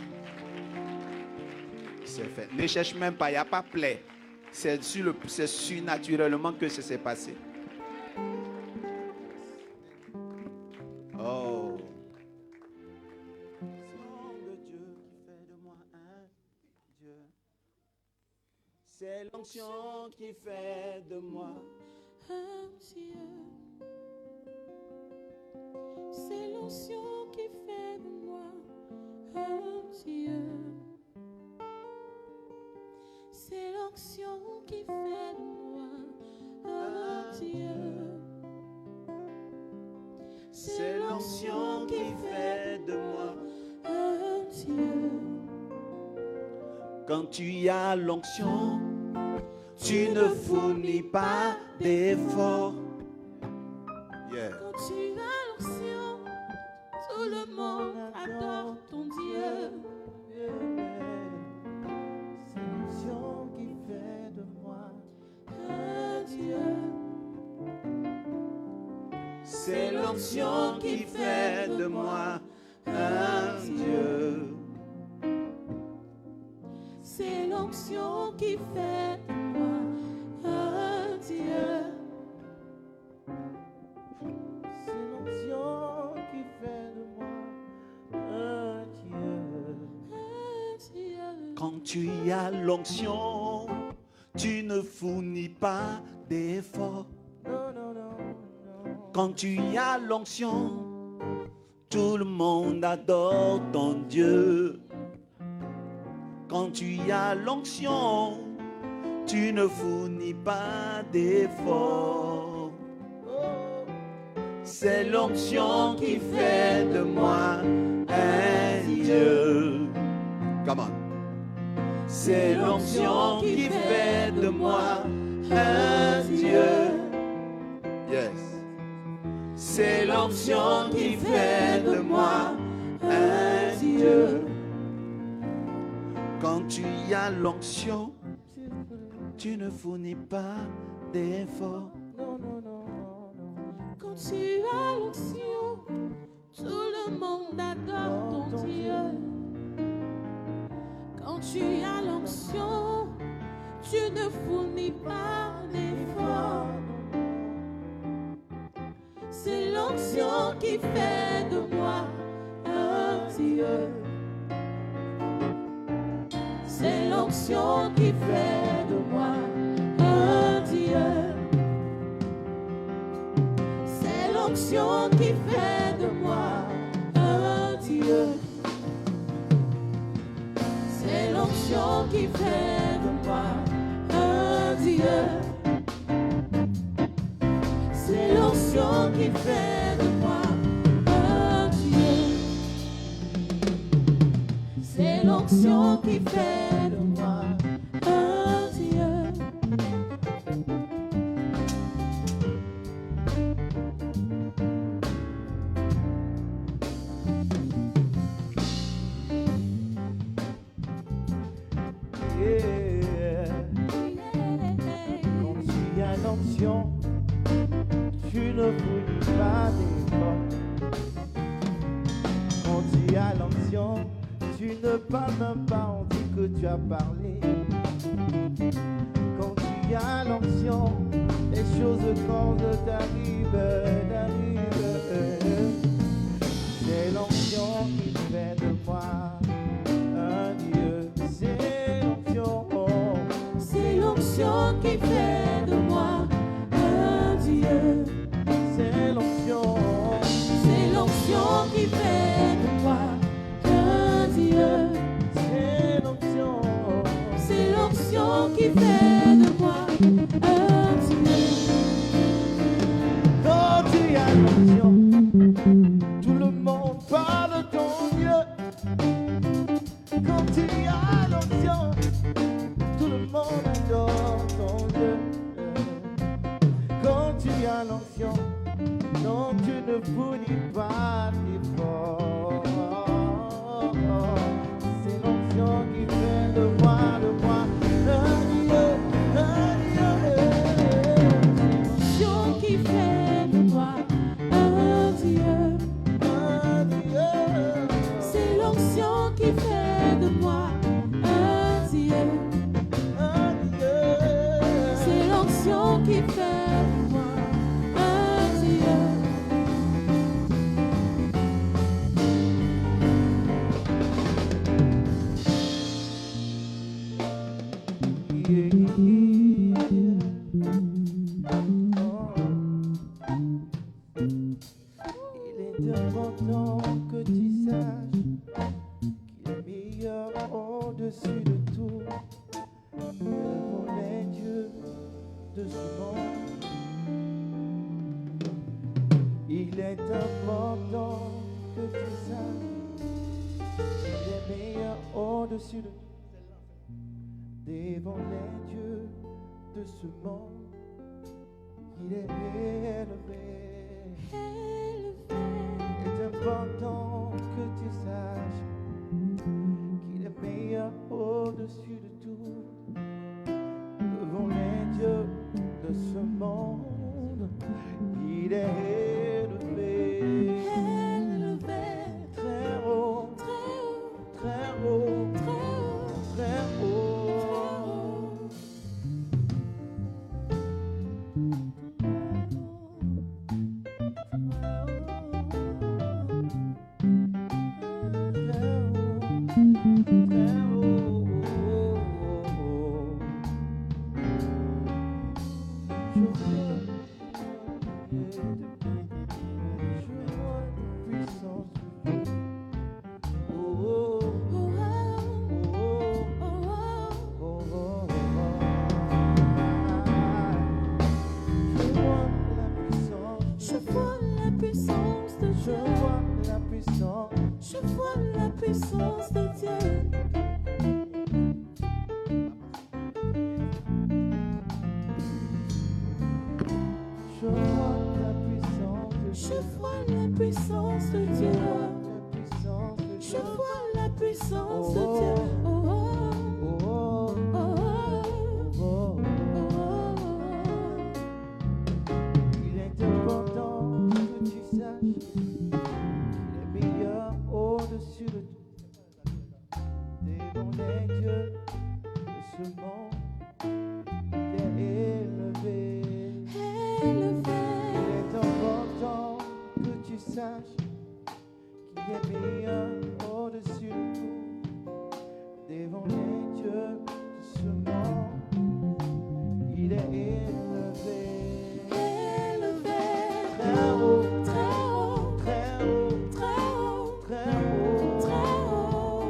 C'est fait. Ne cherche même pas, il n'y a pas plaie. C'est surnaturellement que ça s'est passé. Oh. C'est l'onction qui fait de moi un Dieu. C'est l'onction qui fait de moi un Dieu. C'est l'onction qui fait de moi un Dieu. C'est l'onction qui fait de moi un Dieu. Quand tu as l'onction, tu ne fournis pas d'efforts. Yeah. Quand tu as l'onction, tout le monde adore ton Dieu. C'est l'onction qui fait de moi Un Dieu. C'est l'onction qui fait de moi un Dieu. C'est l'onction qui fait de moi un Dieu. C'est l'onction qui fait de moi un Dieu. Un Dieu. Quand tu as l'onction, tu ne fournis pas d'efforts. Non, non, non, non. Quand tu as l'onction, tout le monde adore ton Dieu. Quand tu as l'onction, tu ne fournis pas d'efforts. C'est l'onction qui fait de moi un Dieu. Come on. C'est l'onction qui fait de moi un Dieu. Yes. C'est l'onction qui fait de moi un Dieu. Quand tu as l'onction, tu ne fournis pas d'efforts. Non, non, non, non, non. Quand tu as l'onction, tout le monde adore ton Dieu. Quand tu as l'onction, tu ne fournis pas d'efforts. C'est l'onction qui fait de moi un Dieu. C'est l'onction qui fait de moi un Dieu. C'est l'onction qui fait de moi un Dieu. C'est l'onction qui fait de moi un Dieu. C'est l'onction qui fait de moi un Dieu. C'est l'onction qui fait de moi un Dieu. Yeah. Quand tu as l'onction, tu ne fournis pas d'efforts. Quand tu as l'onction, tu ne parles même pas, on dit que tu as parlé. Quand tu as l'onction, les choses quand t'arrivent. C'est l'onction qui fait de moi un Dieu. C'est l'onction. C'est l'onction qui fait de moi un Dieu. C'est l'onction. C'est l'onction qui fait de moi un Dieu. C'est l'onction. C'est l'onction qui fait de moi un Dieu. Quand tu as l'onction, tout le monde parle de ton Dieu. Quand tu as l'onction, tout le monde adore ton Dieu. Quand vous n'y pas d'effort. C'est l'onction qui fait de moi un Dieu, un Dieu. L'onction qui fait de moi un Dieu. Un Dieu. C'est l'onction qui fait de moi un Dieu. Un Dieu. C'est l'onction qui fait de moi un Dieu. Il est important que tu saches qu'il est meilleur au-dessus de tout. Nous avons les dieux de ce monde. Il est important que tu saches qu'il est meilleur au-dessus de tout. Devant les dieux de ce monde, il est élevé. Il est important que tu saches qu'il est meilleur au-dessus de tout. Devant les dieux de ce monde, il est élevé. Très haut, très haut, très haut. Je vois la puissance de Je Dieu. vois la puissance. Je vois la puissance de Dieu. Je vois la puissance de Je Dieu. vois la puissance de Dieu. La puissance de Je Dieu. vois la puissance de Dieu. Oh, oh, Oh, oh, oh, oh, oh. Il est important que tu saches qu'il est meilleur au-dessus de tout. Devant les dieux de ce monde, il est élevé. élevé. Il est important que tu saches qu'il est meilleur au-dessus de tout. Devant les dieux de ce monde, il est élevé. Élevé. Très haut, Très haut. très haut, Très haut. très haut. Très haut.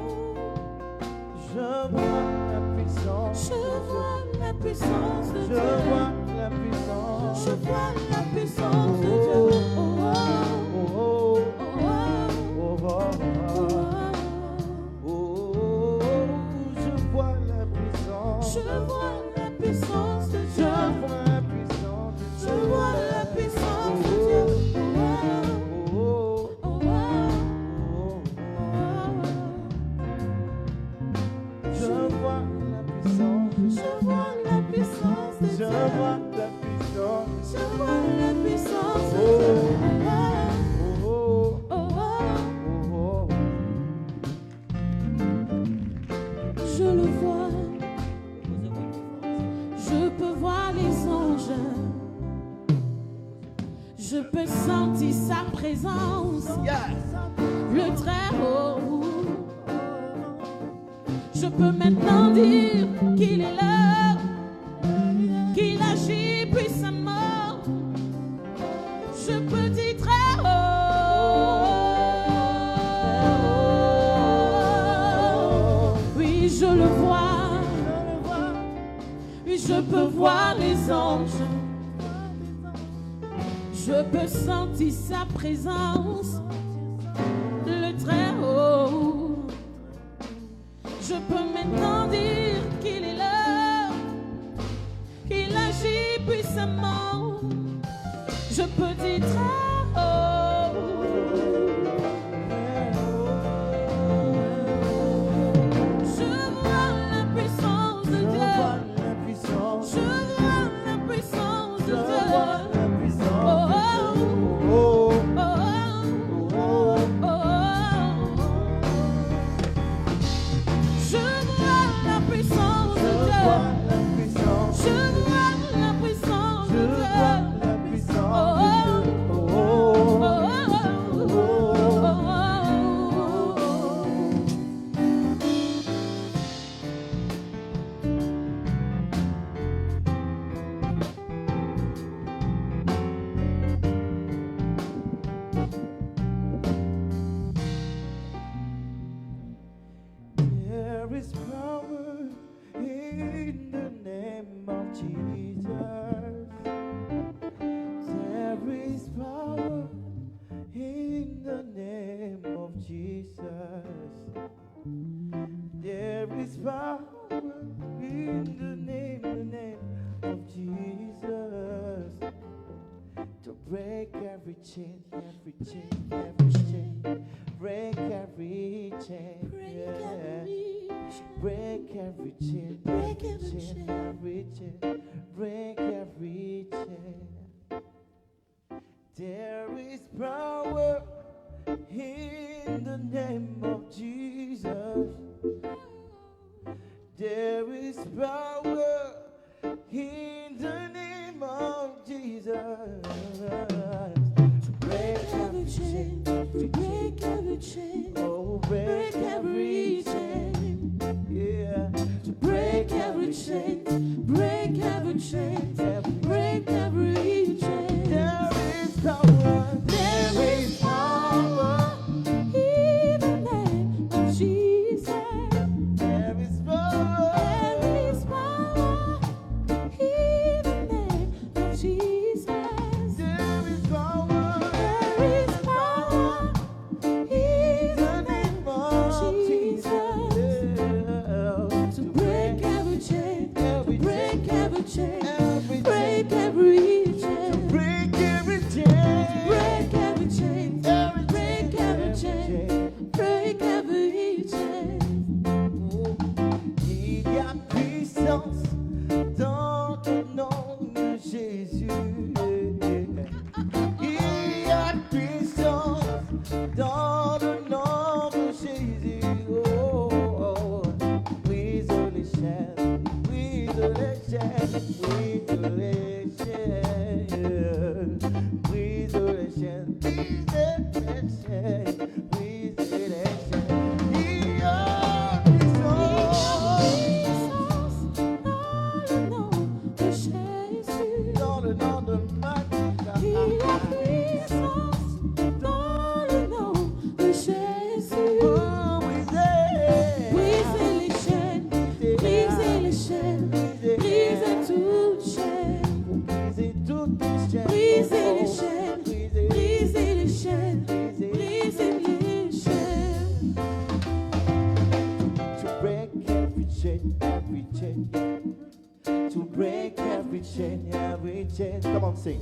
Je vois la puissance. Je vois la puissance de Je Dieu. vois la puissance. Je vois la puissance de Dieu. Oh, oh, Oh, oh, oh, oh, oh, oh, oh, oh. Je vois la puissance. Je vois la puissance de Je Dieu. vois la puissance de Je Dieu. vois la puissance de Dieu. Oh, oh, Oh, oh, oh. Je vois la puissance de Je Dieu. vois la puissance de Je Dieu. vois la puissance. Je vois la puissance de Oh, Dieu. oh, oh, Oh, oh, oh, oh. je le vois. Je peux voir les anges. Je peux sentir sa présence. Le très haut. Je peux maintenant dire qu'il est là, qu'il agit puissamment. Je peux dire très haut. Oui, je le vois. Oui, je peux voir les anges. Je peux sentir sa présence. Le très haut. Je peux maintenant dire qu'il est là, qu'il agit puissamment. Je peux dire très haut. break every chain. Break every chain. Break every chain. Every chain. Break every chain. There is power in the name of Jesus. There is power in the name of Jesus. To break every chain, Break every chain. oh, break every chain. Yeah, To break every chain. Break every chain. Break every chain. there is power. There is power in the name of Jesus. There is power. There is power in the name of Jesus. There is power. There is power in the name of Jesus. To break every chain, break every chain, break every chain, Break every chain. break every chain, break every chain, break every chain. Il y a puissance dans le nom de Jésus. Il y a puissance dans le nom de Jésus. Oh, oh, oh. Brise les chaînes, brise les chaînes, brise les chaînes, brise les chaînes, brise les chaînes, brise les chaînes. Il y a puissance dans le nom de Marie. Il y a puissance dans le nom de Jésus. Oh, brisez, Brisez les chaînes, brisez les chaînes, brisez toutes chaînes, brisez toutes les chaînes. brisez les chaînes, brisez les chaînes, brisez les chaînes. To break every chain, every chain. To break every chain, every chain. Come on, sing.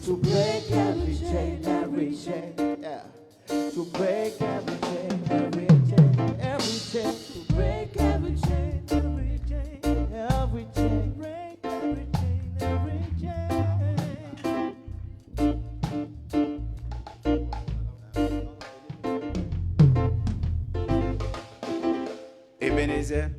To break every chain, every chain. Yeah. To break every chain, every chain, every chain. To break every chain, every chain, every chain. Break every chain, every chain. Ebenezer.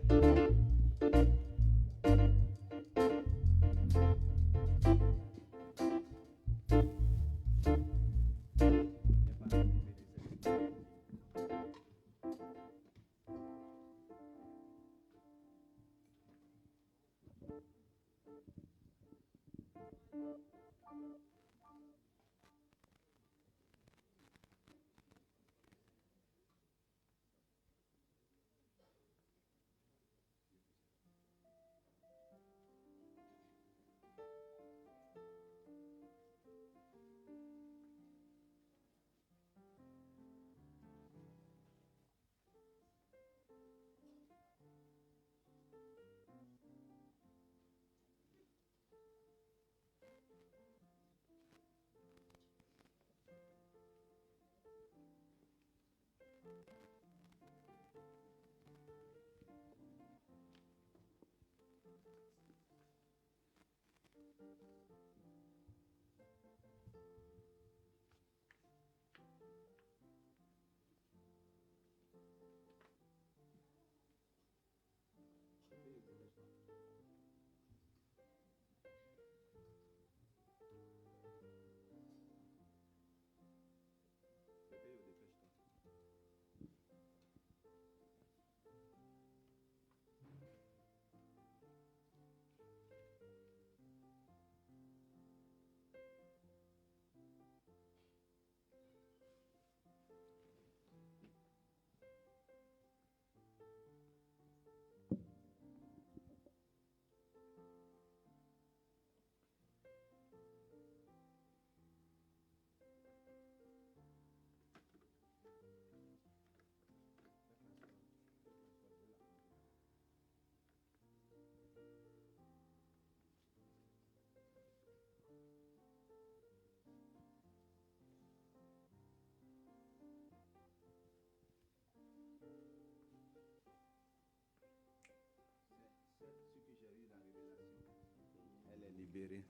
libéré.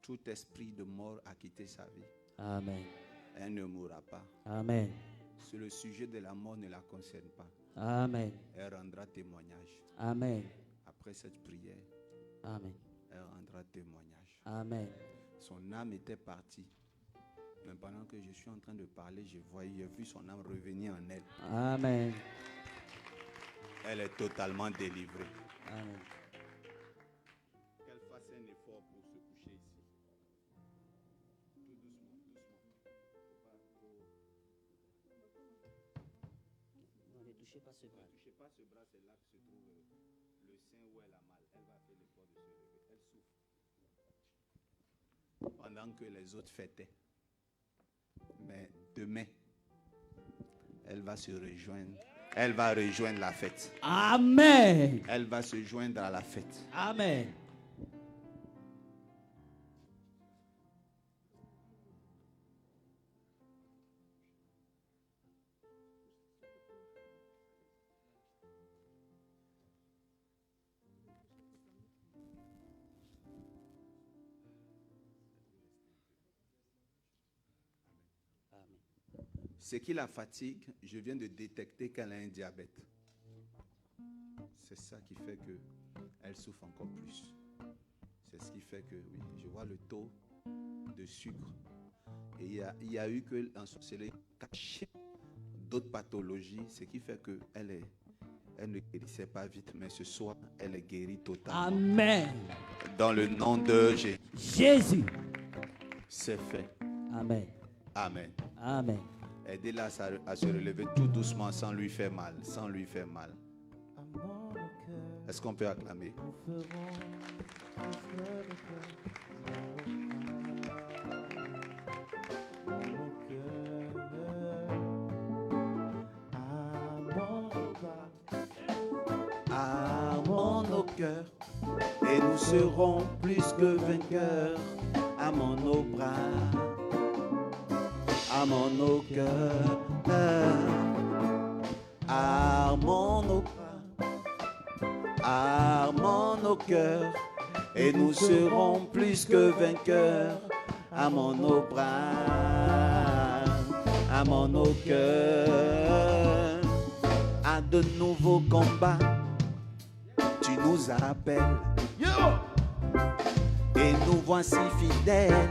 Tout esprit de mort a quitté sa vie. Amen. Elle ne mourra pas. Amen. Sur le sujet de la mort ne la concerne pas. Amen. Elle rendra témoignage. Amen. Après cette prière, Amen. elle rendra témoignage. Amen. Son âme était partie. Mais pendant que je suis en train de parler, j'ai vu son âme revenir en elle. Amen. Elle est totalement délivrée. Amen. Qu'elle fasse un effort pour se coucher ici. Tout doucement, doucement. Ne touchez pas ce bras. Ne touchez pas ce bras, c'est là que se trouve le sein où elle a mal. Elle va faire l'effort de se lever. Elle souffre. Pendant que les autres fêtaient. Mais demain, elle va se rejoindre. Elle va rejoindre la fête. Amen. Elle va se joindre à la fête. Amen. Ce qui la fatigue, je viens de détecter qu'elle a un diabète. C'est ça qui fait qu'elle souffre encore plus. C'est ce qui fait que, oui, je vois le taux de sucre. Et il y a eu que l'ensorcellerie cachait d'autres pathologies, ce qui fait qu'elle ne guérissait pas vite. Mais ce soir, elle est guérie totalement. Amen. Dans le nom de Jésus. Jésus. C'est fait. Amen. Amen. Amen. Aidez-la à se relever tout doucement sans lui faire mal. Sans lui faire mal. Est-ce qu'on peut acclamer? Amons nos cœurs et nous serons plus que vainqueurs. Amons nos bras. Armons nos cœurs, armons nos bras, armons nos cœurs, et nous serons plus que vainqueurs. Armons nos bras, armons nos cœurs, à de nouveaux combats. Tu nous appelles, et nous voici fidèles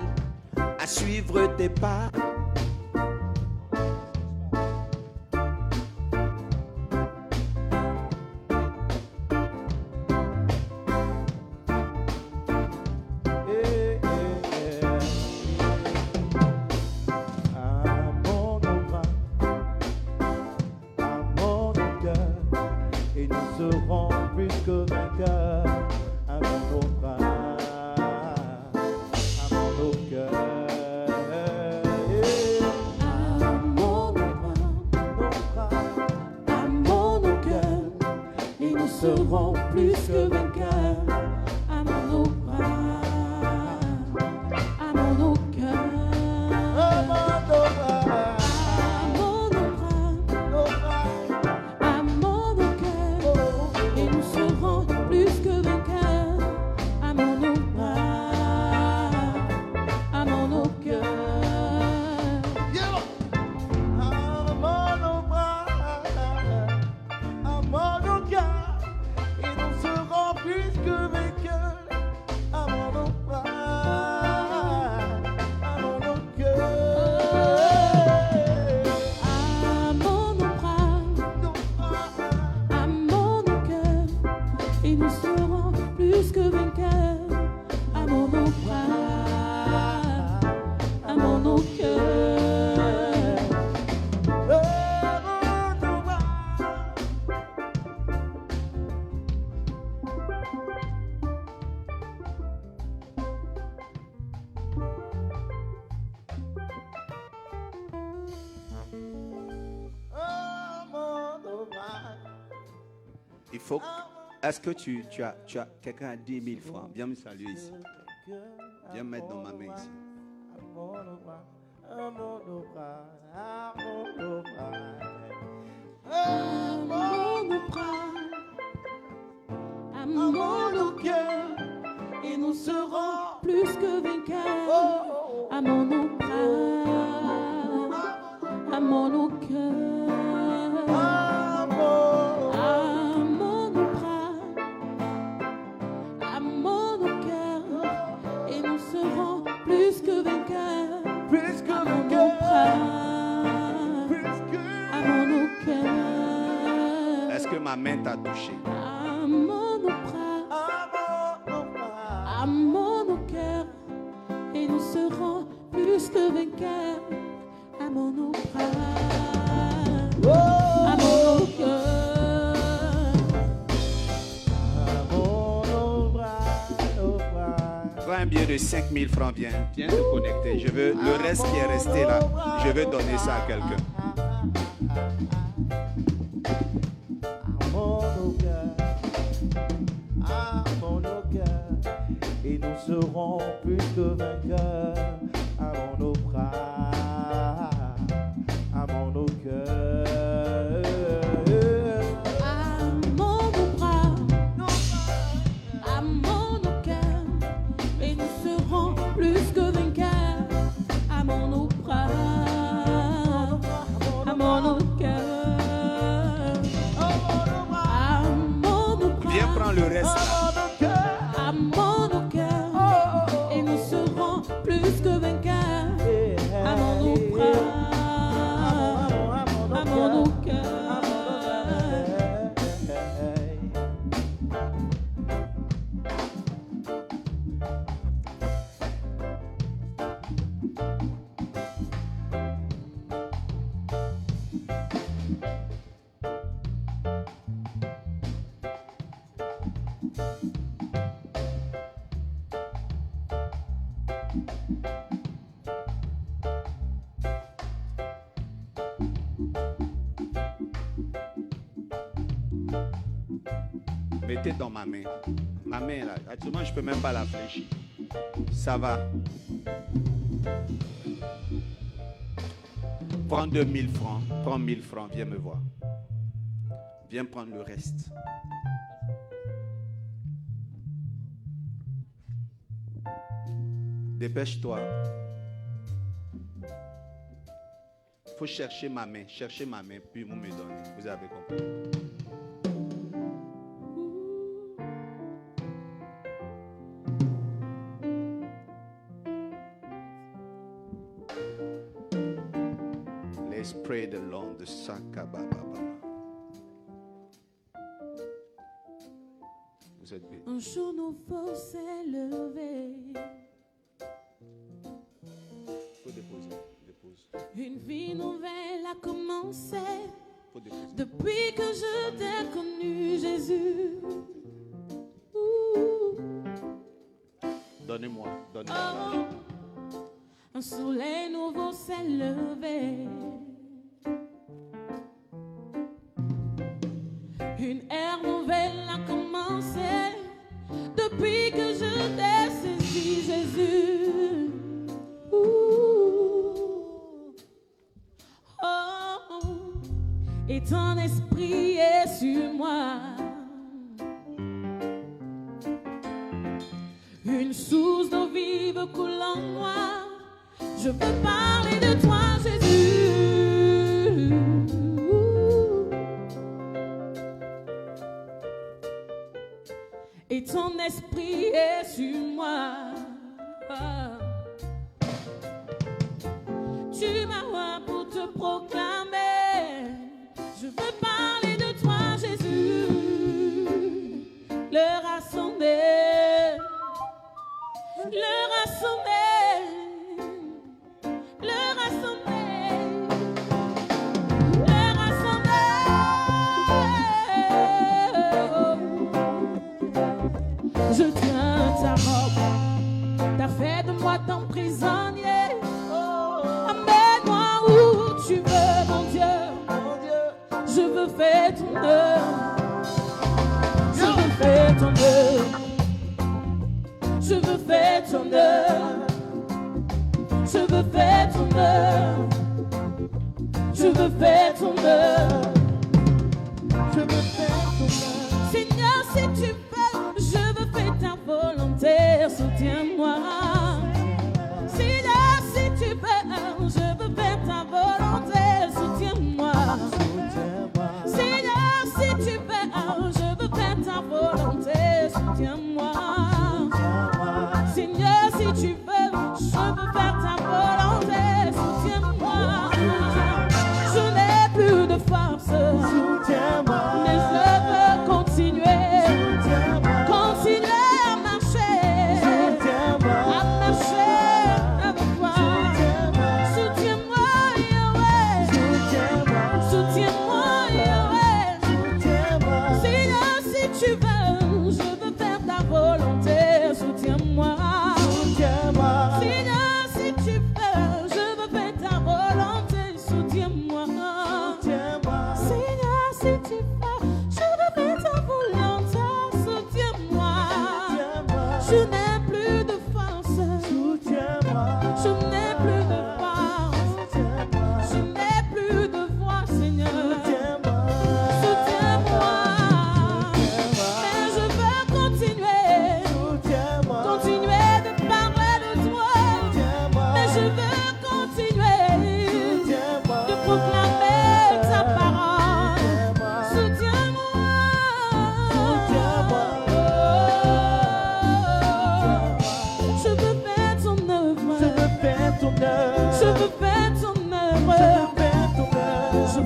à suivre tes pas. Il faut. Est-ce que tu as quelqu'un à 10 000 francs? Viens me saluer ici. Viens me mettre dans ma main ici. Amons nos cœurs et nous cœur, amons-nous bras, amons nos cœurs, amons nos bras, amons nos cœurs, et nous serons plus que vainqueurs. Plus que Amons nos vainqueur, bras, plus que amons nos cœurs, Est-ce que ma main t'a touché? amons nos bras, amons nos cœurs, et nous serons plus que vainqueurs. Amons nos bras, amons nos cœurs. nos bras. Prends un billet de 5 000 francs, viens te connecter. Je veux le reste qui est resté là, je veux donner ça à quelqu'un. Amons nos cœurs, et nous serons plus que vainqueurs. Amons nos bras, amons nos cœurs. Amons nos bras, amons nos cœurs, et nous serons plus que vainqueurs. Amons nos bras, amons nos cœurs, amons nos bras, Viens prendre le reste là. amons nos cœurs, et nous serons plus que vainqueurs. Amons nos bras, amons nos cœurs. Mettez dans ma main. Ma main là, actuellement je peux même pas la fléchir. Ça va. Prends 2000 francs. Prends 1000 francs, viens me voir. Viens prendre le reste. Dépêche-toi. Faut chercher ma main, puis vous me donnez. Vous avez compris? Let's pray the Lord, the Sakababa. Vous êtes bien. Un jour nos forces s'élever, Faut déposer. Dépose. une vie nouvelle a commencé. Faut déposer. Depuis que je t'ai connu, Jésus. Ouh. Donnez-moi. Oh. Un soleil nouveau s'est levé, une ère nouvelle a commencé. Depuis que je t'ai saisi, Jésus. Ouh. Oh. Et ton esprit est sur moi, une source d'eau vive coule en moi. Je veux parler de toi, Jésus. Et ton esprit est sur moi. Tu m'as pour te proclamer. Je veux parler de toi, Jésus. L'heure a sonné. L'heure a sonné. L'heure a sonné. L'heure a sonné. Je tiens ta robe. T'as fait de moi ton prisonnier. Amène-moi où tu veux, mon Dieu. Je veux faire ton œuvre. Je veux faire ton œuvre. Je veux faire ton œuvre. Je veux faire ton œuvre. Je veux faire ton œuvre. Je veux faire ton œuvre. Seigneur, si tu veux, je veux faire ta volonté. Soutiens-moi.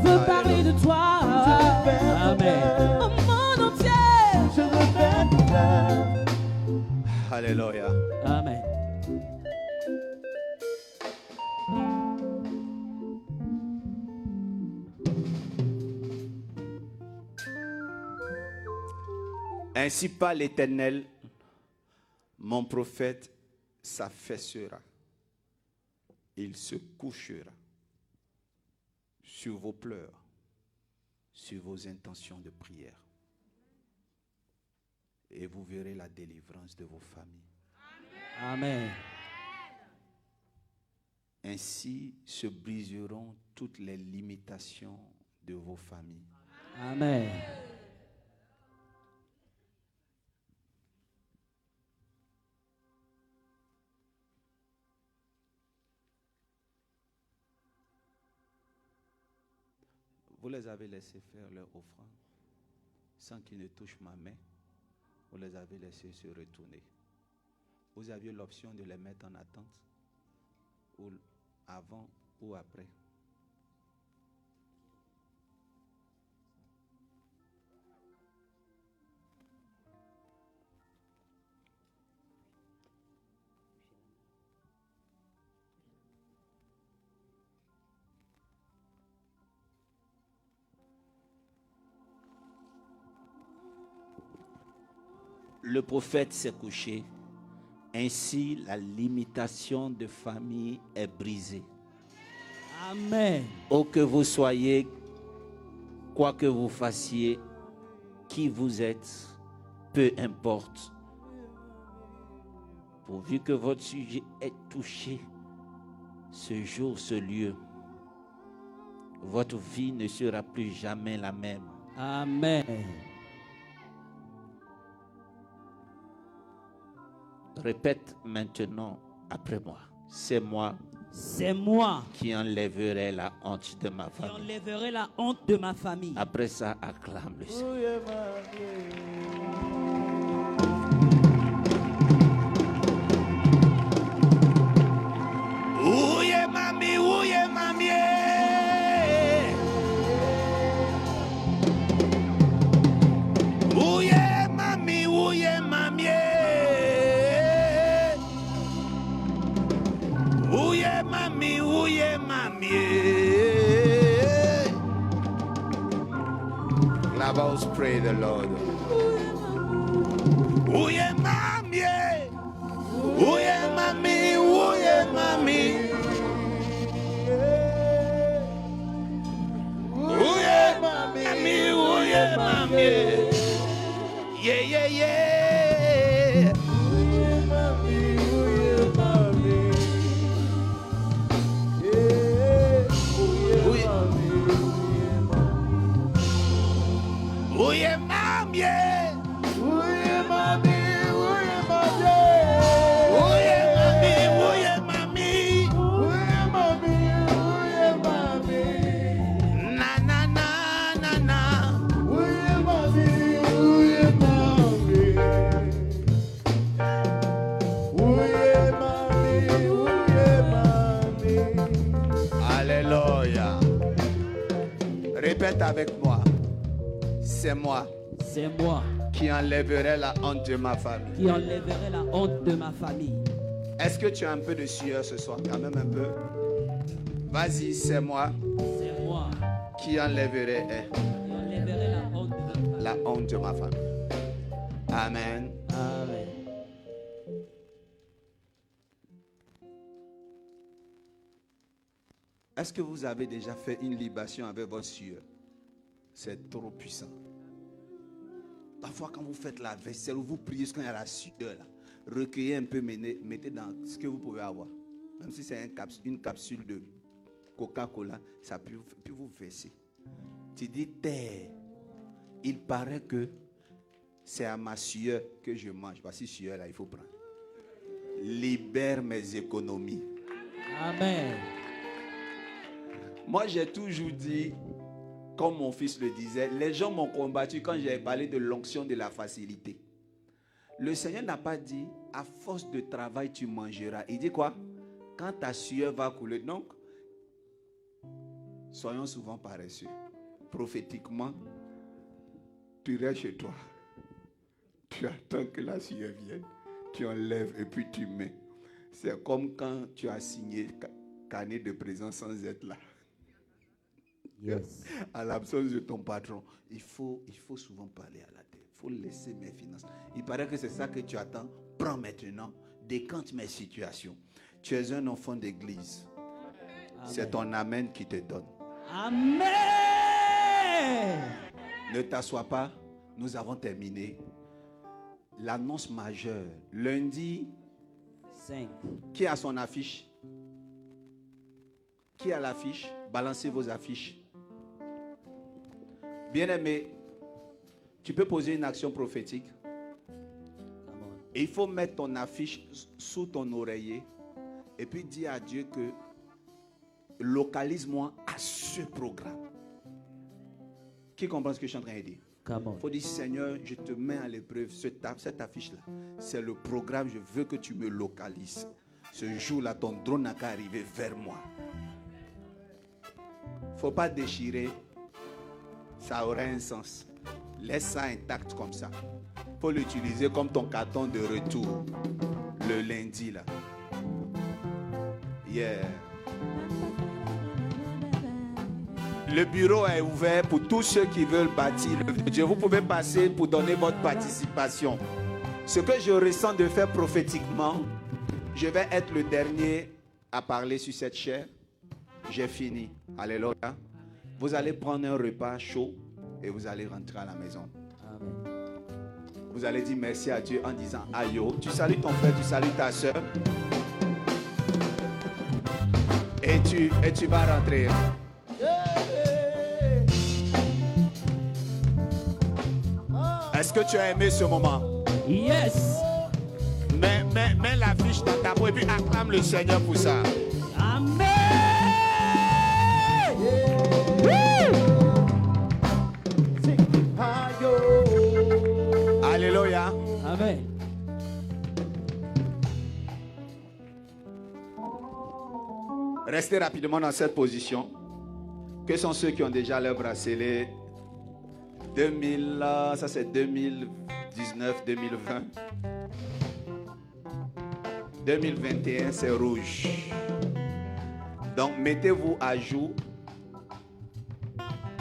veux parler de toi. Amen. Au monde entier. Je veux faire ton œuvre. Alléluia. Amen. Ainsi parle l'Éternel, mon prophète s'affaissera. Il se couchera sur vos pleurs, sur vos intentions de prière. Et vous verrez la délivrance de vos familles. Amen. Ainsi se briseront toutes les limitations de vos familles. Amen. Vous les avez laissés faire leur offrande sans qu'ils ne touchent ma main. Vous les avez laissés se retourner. Vous aviez l'option de les mettre en attente, ou avant ou après. Le prophète s'est couché. Ainsi, la limitation de famille est brisée. Amen. Où que vous soyez, quoi que vous fassiez, qui vous êtes, peu importe. Pourvu que votre sujet ait touché ce jour, ce lieu, votre vie ne sera plus jamais la même. Amen. Répète maintenant après moi. C'est moi C'est moi qui enlèverai la honte de ma qui famille. enlèverai la honte de ma famille. Après ça, acclame le Seigneur. Où est ma vie? Ouye mami, ouye mami. Ouye mami, ouye mami. Ouye mami, ouye mami. Let's pray the Lord. Ouye mami. Ouye mami, ouye mami. Ouye mami, ouye mami. Yeah, yeah, yeah. Ouye mami, ouye mami. Ouye. Ouye Ouye mami, mami. ouye mami, ouye mami. Ouye mami, ouye mami. Ouye mami, ouye mami. Na na na na na. Ouye mami, ouye mami. Ouye mami, ouye mami. Alléluia. Répète avec moi. C'est moi C'est moi qui enlèverai la honte de ma famille. qui enlèverai la honte de ma famille. Est-ce que tu as un peu de sueur ce soir? Quand même un peu. Vas-y, c'est moi C'est moi qui enlèverai qui enlèverai la honte de ma famille. la honte de ma famille. Amen. Amen. Est-ce que vous avez déjà fait une libation avec votre sueur? C'est trop puissant. Parfois, quand vous faites la vaisselle ou vous priez, quand il y a la sueur, là, recueillez un peu, mettez dans ce que vous pouvez avoir. Même si c'est une capsule de Coca-Cola, ça peut vous verser. Tu dis, terre, il paraît que c'est à ma sueur que je mange. Parce que sueur, là, il faut prendre. Libère mes économies. Amen. Moi, j'ai toujours dit, comme mon fils le disait, les gens m'ont combattu quand j'ai parlé de l'onction de la facilité. Le Seigneur n'a pas dit, à force de travail, tu mangeras. Il dit quoi? Quand ta sueur va couler. Donc, Soyons souvent paresseux. Prophétiquement, tu restes chez toi. Tu attends que la sueur vienne. Tu enlèves et puis tu mets. C'est comme quand tu as signé carnet de présence sans être là. Yes. À l'absence de ton patron. Il faut souvent parler à la tête. Il faut laisser mes finances. Il paraît que c'est ça que tu attends. Prends maintenant. Décante mes situations. Tu es un enfant d'église. C'est ton amen qui te donne. Amen. Ne t'assois pas. Nous avons terminé. L'annonce majeure. Lundi, 5. qui a son affiche? Qui a l'affiche? Balancez vos affiches. Bien-aimé, tu peux poser une action prophétique. Et il faut mettre ton affiche sous ton oreiller et puis dire à Dieu que localise-moi à ce programme. Qui comprend ce que je suis en train de dire? Il faut dire, Seigneur, je te mets à l'épreuve. Cette affiche-là, c'est le programme. Je veux que tu me localises. Ce jour-là, ton drone n'a qu'à arriver vers moi. Il ne faut pas déchirer. Ça aurait un sens. Laisse ça intact comme ça. Il faut l'utiliser comme ton carton de retour. Le lundi, là. Yeah. Le bureau est ouvert pour tous ceux qui veulent bâtir l'œuvre de Dieu. Vous pouvez passer pour donner votre participation. Ce que je ressens de faire prophétiquement, je vais être le dernier à parler sur cette chaire. J'ai fini. Alléluia. Vous allez prendre un repas chaud et vous allez rentrer à la maison. Amen. Vous allez dire merci à Dieu en disant aïe. Tu salues ton frère, tu salues ta soeur. Et tu vas rentrer. Est-ce que tu as aimé ce moment? Yes. Mets la fiche dans ta peau et puis acclame le Seigneur pour ça. Amen. Alléluia. Amen. Restez rapidement dans cette position. Que sont ceux qui ont déjà leur bracelet? 2000, ça c'est 2019, 2020. 2021, c'est rouge. Donc, mettez-vous à jour.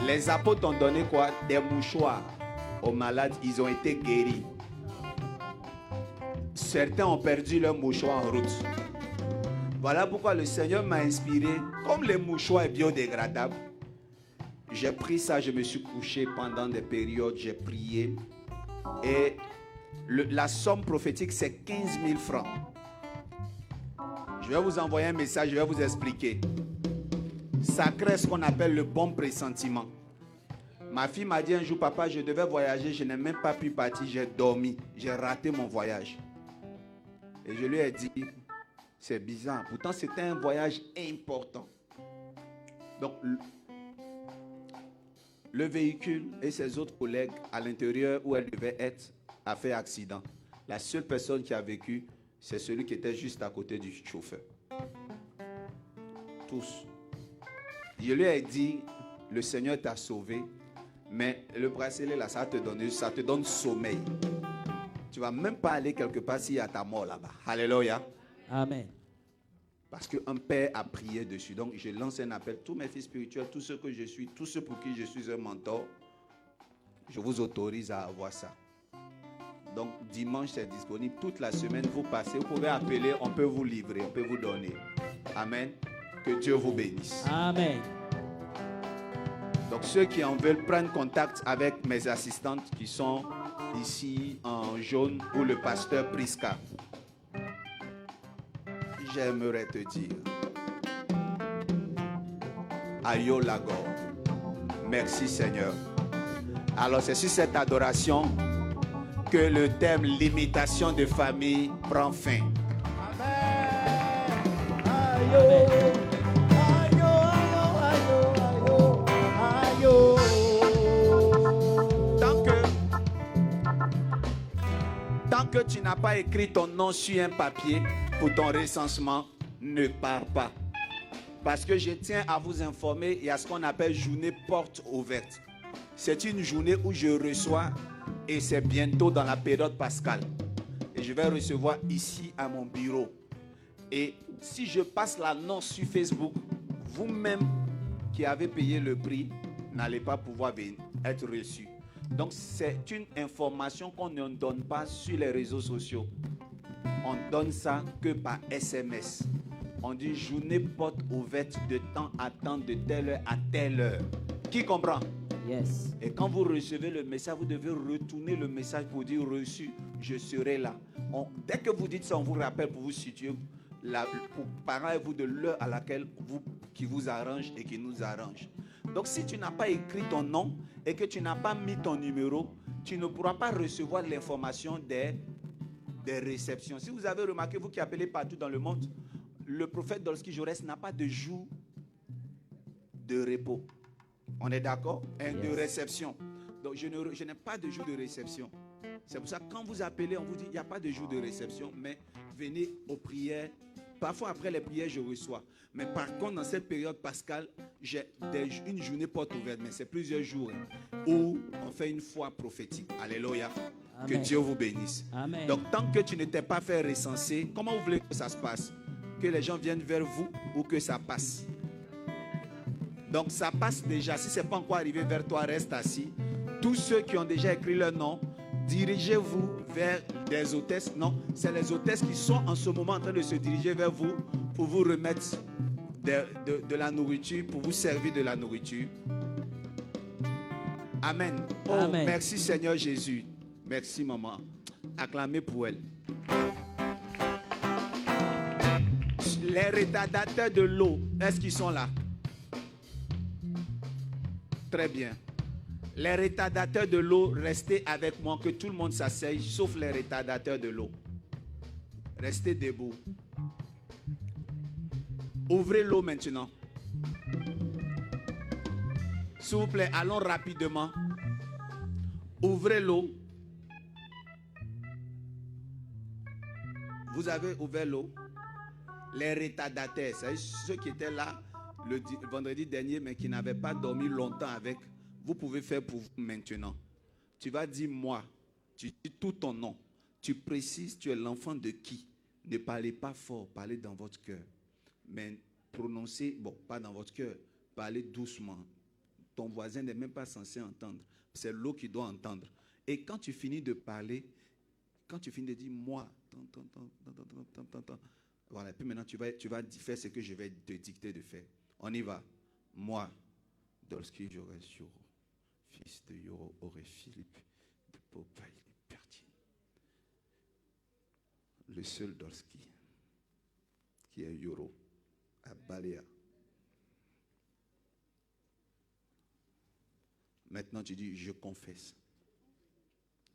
Les apôtres ont donné quoi? Des mouchoirs aux malades. Ils ont été guéris. Certains ont perdu leurs mouchoirs en route. Voilà pourquoi le Seigneur m'a inspiré. Comme les mouchoirs est biodégradable, j'ai pris ça, je me suis couché pendant des périodes, j'ai prié. Et la somme prophétique, c'est 15 000 francs. Je vais vous envoyer un message, je vais vous expliquer. Ça crée ce qu'on appelle le bon pressentiment. Ma fille m'a dit un jour, papa, je devais voyager, je n'ai même pas pu partir, j'ai dormi, j'ai raté mon voyage. Et je lui ai dit, c'est bizarre, pourtant c'était un voyage important. Donc, le véhicule et ses autres collègues à l'intérieur où elle devait être a fait accident. La seule personne qui a vécu, c'est celui qui était juste à côté du chauffeur. Tous. Je lui ai dit, le Seigneur t'a sauvé, mais le bracelet là, ça te donne sommeil. Tu ne vas même pas aller quelque part s'il y a ta mort là-bas. Alléluia. Amen. Parce qu'un père a prié dessus. Donc, je lance un appel. Tous mes fils spirituels, tous ceux que je suis, tous ceux pour qui je suis un mentor, je vous autorise à avoir ça. Donc, dimanche, c'est disponible. Toute la semaine, vous passez. Vous pouvez appeler, on peut vous livrer, on peut vous donner. Amen. Que Dieu vous bénisse. Amen. Donc, ceux qui en veulent prendre contact avec mes assistantes qui sont ici en jaune ou le pasteur Priska. J'aimerais te dire, Ayo Lago, merci Seigneur. Alors c'est sur cette adoration que le thème limitation de famille prend fin. Tant que tu n'as pas écrit ton nom sur un papier pour ton recensement, ne pars pas. Parce que je tiens à vous informer, il y a ce qu'on appelle journée porte ouverte. C'est une journée où je reçois, et c'est bientôt dans la période pascale. Et je vais recevoir ici à mon bureau. Et si je passe l'annonce sur Facebook, vous-même qui avez payé le prix, n'allez pas pouvoir être reçu. Donc c'est une information qu'on ne donne pas sur les réseaux sociaux. On donne ça que par SMS. On dit journée porte ouverte de temps à temps, de telle heure à telle heure. Qui comprend? Yes. Et quand vous recevez le message, vous devez retourner le message pour dire reçu, je serai là. Dès que vous dites ça, on vous rappelle pour vous situer, pour parler-vous de l'heure à laquelle qui vous arrange et qui nous arrange. Donc si tu n'as pas écrit ton nom et que tu n'as pas mis ton numéro, tu ne pourras pas recevoir l'information des réceptions. Si vous avez remarqué, vous qui appelez partout dans le monde, le prophète Dolski Jorès n'a pas de jour de repos. On est d'accord? De réception. Donc je n'ai pas de jour de réception. C'est pour ça que quand vous appelez, on vous dit il n'y a pas de jour de réception, mais venez aux prières. Parfois après les prières, je reçois. Mais par contre, dans cette période pascale, j'ai une journée porte ouverte, mais c'est plusieurs jours où on fait une foi prophétique. Alléluia. Que Amen. Dieu vous bénisse. Amen. Donc tant que tu ne t'es pas fait recenser, comment vous voulez que ça se passe? Que les gens viennent vers vous ou que ça passe? Donc ça passe déjà. Si ce n'est pas encore arrivé vers toi, reste assis. Tous ceux qui ont déjà écrit leur nom, dirigez-vous vers des hôtesses. Non, c'est les hôtesses qui sont en ce moment en train de se diriger vers vous pour vous remettre de la nourriture, pour vous servir de la nourriture. Amen. Oh, Amen. Merci Seigneur Jésus. Merci maman. Acclamez pour elle. Les retardateurs de l'eau, est-ce qu'ils sont là? Très bien. Les retardateurs de l'eau, restez avec moi, que tout le monde s'asseye, sauf les retardateurs de l'eau. Restez debout. Ouvrez l'eau maintenant. S'il vous plaît, allons rapidement. Ouvrez l'eau. Vous avez ouvert l'eau. Les retardataires, c'est ceux qui étaient là le vendredi dernier, mais qui n'avaient pas dormi longtemps avec. Vous pouvez faire pour vous maintenant. Tu vas dire moi. Tu dis tout ton nom. Tu précises, tu es l'enfant de qui? Ne parlez pas fort, parlez dans votre cœur. Mais prononcez, bon, pas dans votre cœur, parlez doucement. Ton voisin n'est même pas censé entendre. C'est l'eau qui doit entendre. Et quand tu finis de parler, quand tu finis de dire moi, voilà, puis maintenant tu vas faire ce que je vais te dicter de faire. On y va. Moi, Dolski Jorès Yoro, fils de Yoro Oré Philippe, de Popaï Pertine. Le seul Dolski qui est Yoro à Baléa. Maintenant tu dis je confesse.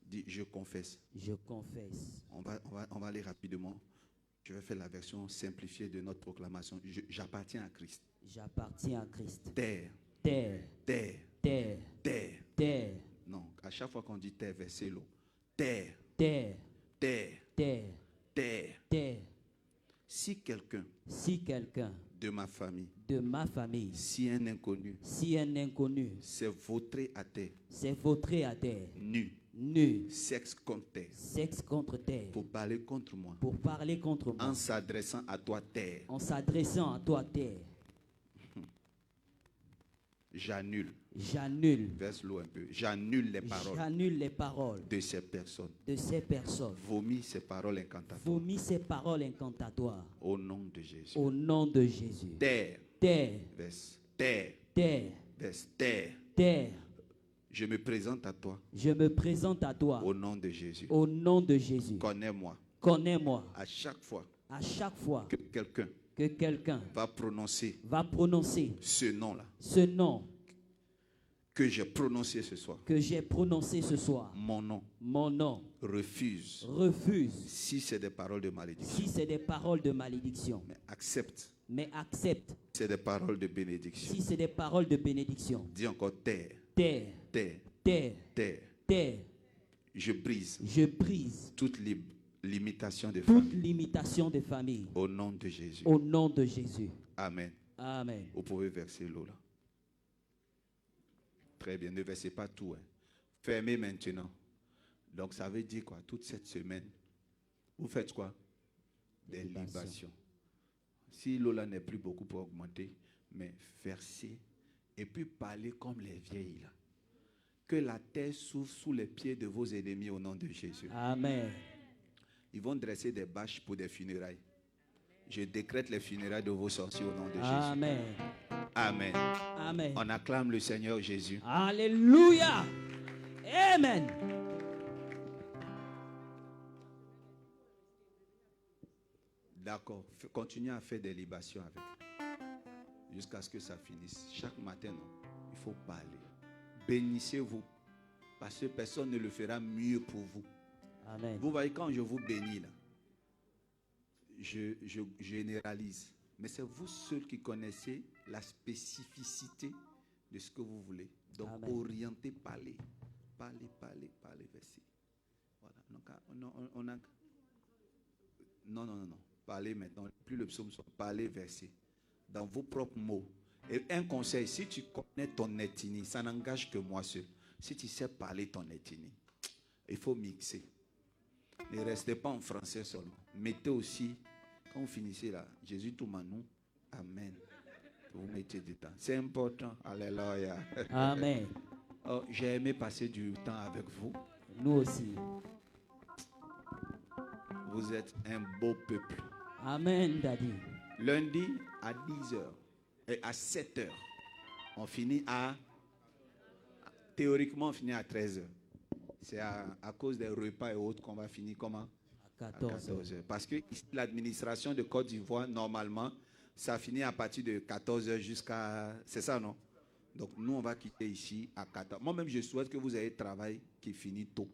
Dis je confesse. Je confesse. On va aller rapidement. Je vais faire la version simplifiée de notre proclamation. J'appartiens à Christ. J'appartiens à Christ. Terre. Terre. Terre. Terre. Terre. Terre. Non, à chaque fois qu'on dit terre, versez l'eau. Terre. Terre. Terre. Terre. Terre. Terre. Si quelqu'un Si quelqu'un de ma famille, de ma famille, si un inconnu, si un inconnu s'est vautré à terre, s'est vautré à terre, nu, nu, sexe contre terre, sexe contre terre, pour parler contre moi, pour parler contre moi, en s'adressant à toi, terre, en s'adressant à toi, terre, j'annule, verse l'eau un peu, j'annule les paroles de ces personnes, vomis ces paroles incantatoires, vomis ces paroles incantatoires, au nom de Jésus, au nom de Jésus. terre, Terre, verse terre, terre, verse terre, terre, je me présente à toi, je me présente à toi, au nom de Jésus, au nom de Jésus. connais-moi, Connais-moi à chaque fois à chaque fois que quelqu'un que quelqu'un va prononcer va prononcer ce nom-là, ce nom que j'ai prononcé ce soir, que j'ai prononcé ce soir, mon nom, refuse, si c'est des paroles de malédiction, si c'est des paroles de malédiction, mais accepte, accepte, c'est des paroles de bénédiction. si c'est des paroles de bénédiction. Dis encore terre, Terre, terre, terre, terre. terre, Je brise je brise toute limitation de toute famille limitation de famille. au nom de Jésus. Au nom de Jésus. Amen. Amen. Vous pouvez verser l'eau là. Très bien, ne versez pas tout. Fermez maintenant. Donc ça veut dire quoi? Toute cette semaine, vous faites quoi? Des libations. Si l'eau là n'est plus beaucoup pour augmenter, mais versez et puis parlez comme les vieilles là. Que la terre s'ouvre sous les pieds de vos ennemis au nom de Jésus. Amen. Ils vont dresser des bâches pour des funérailles. Je décrète les funérailles de vos sorciers au nom de Jésus. Amen. Amen. Amen. On acclame le Seigneur Jésus. Alléluia. Amen. D'accord. Continuez à faire des libations avec. Jusqu'à ce que ça finisse. Chaque matin, non, il faut parler. Bénissez-vous. Parce que personne ne le fera mieux pour vous. Amen. Vous voyez, quand je vous bénis, là, je généralise. Mais c'est vous seuls qui connaissez la spécificité de ce que vous voulez. Donc, Amen. orientez, parlez. Parlez, versez. Voilà. Donc, on a... Non. Parlez maintenant. Plus le psaume soit, parlez, versez. Dans vos propres mots. Et un conseil, si tu connais ton ethnie, ça n'engage que moi seul. Si tu sais parler ton ethnie, il faut mixer. Ne restez pas en français seulement. Mettez aussi, quand vous finissez là, Jésus tout manou, Amen. Vous mettez du temps. C'est important. Alléluia. Amen. Oh, j'ai aimé passer du temps avec vous. Nous aussi. Vous êtes un beau peuple. Amen, Daddy. Lundi à 10h et à 7h, on finit à... Théoriquement, on finit à 13h. C'est à cause des repas et autres qu'on va finir comment? À 14h. Parce que ici, l'administration de Côte d'Ivoire, normalement, ça finit à partir de 14h jusqu'à... C'est ça, non? Donc, nous, on va quitter ici à 14h. Moi-même, je souhaite que vous ayez un travail qui finit tôt.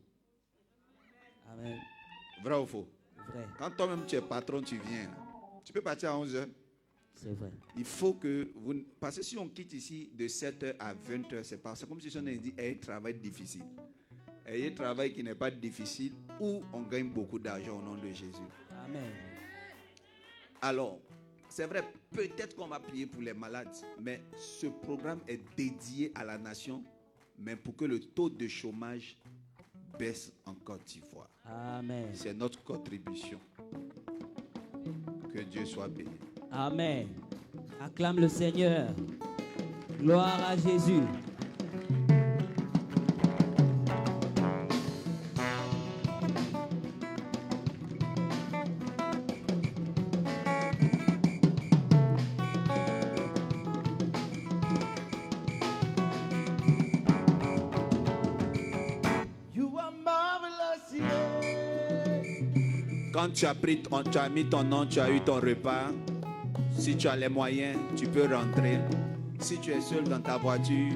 Amen. Vrai ou faux? Vrai. Quand toi-même, tu es patron, tu viens. Là. Tu peux partir à 11h. C'est vrai. Il faut que vous... Parce que si on quitte ici de 7h à 20h, c'est comme si on a dit un travail difficile. Ayez un travail qui n'est pas difficile où on gagne beaucoup d'argent au nom de Jésus. Amen. Alors, c'est vrai, peut-être qu'on va prier pour les malades, mais ce programme est dédié à la nation, mais pour que le taux de chômage baisse en Côte d'Ivoire. Amen. C'est notre contribution. Que Dieu soit béni. Amen. Acclame le Seigneur. Gloire à Jésus. You are marvelous, yeah. Quand tu as mis ton nom, tu as eu ton repas. Si tu as les moyens, tu peux rentrer. Si tu es seul dans ta voiture,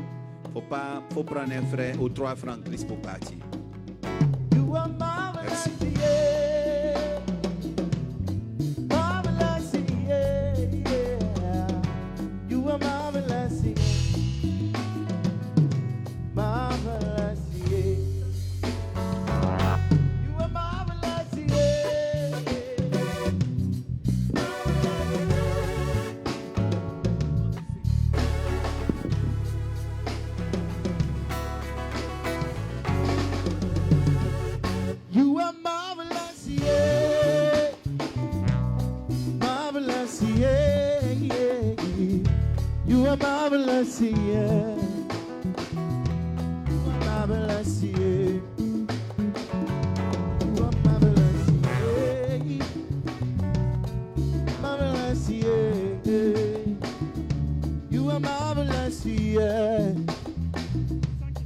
faut prendre un frère ou 3 francs Christ pour partir. You are marvelous, yeah. Marvelous, yeah, yeah. You are marvelous, yeah. Marvelous, yeah. You are marvelous, yeah. You are marvelous, yeah. Marvelous, yeah, yeah. You are marvelous, yeah. You are marvelous, yeah. You are marvelous, yeah. Marvelous, yeah. You are marvelous, yeah.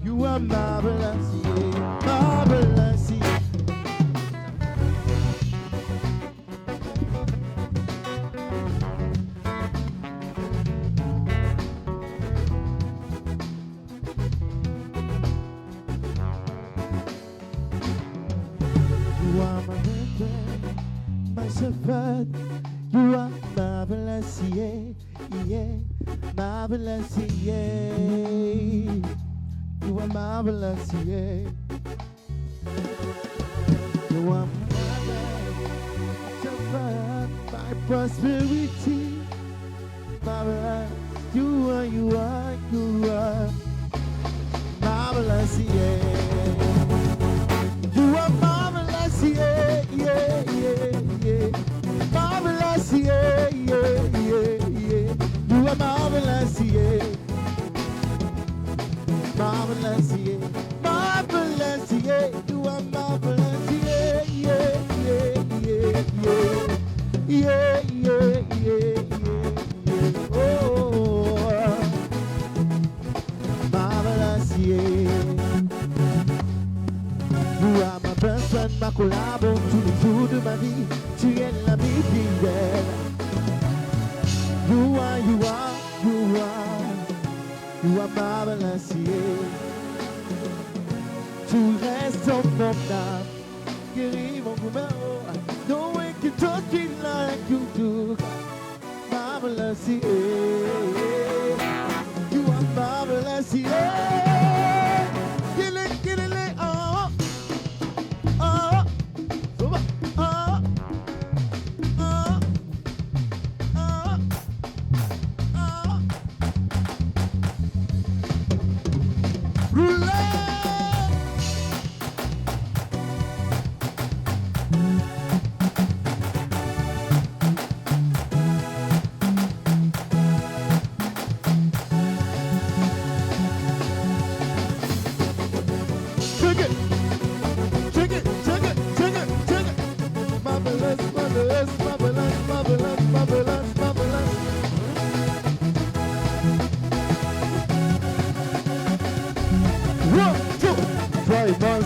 You are marvelous, yeah. Marvelous, yeah. You are my mentor, my shepherd. You are marvelous, yeah, yeah, marvelous, yeah. You are marvelous, yeah. You are my shepherd, my prosperity, marvelous. You are marvelous, yeah. You are marvelous, yeah, yeah, yeah, yeah. Marvelous, yeah, yeah, yeah, yeah. You are marvelous, yeah. Marvelous, yeah. Marvelous, yeah. You are marvelous, yeah, yeah, yeah, yeah, yeah. Yeah, yeah, yeah, yeah. Oh, marvelous, yeah. You are ma personne, ma collabo tous les jours de ma vie. Tu es l'ami fidèle. You are marvelous, yeah. Tu restes en mon âme, guéris mon numéro. No one can touch it like you do. Marvelous, yeah. You are marvelous, yeah. Get it, oh, oh, oh, oh, oh, oh, oh. Roulette.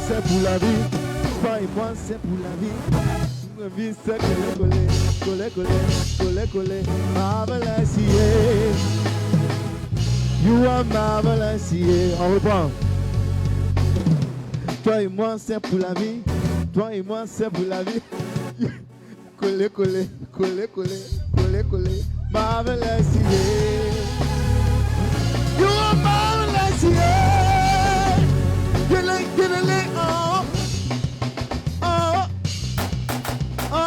C'est pour la vie, toi et moi c'est pour la vie. Ma vie c'est coller. Marvelous, yeah. You are marvelous, yeah. On reprend. Toi et moi c'est pour la vie. Toi et moi c'est pour la vie. Coller. Marvelous, yeah. You are marvelous, yeah. Get it, oh, oh, oh,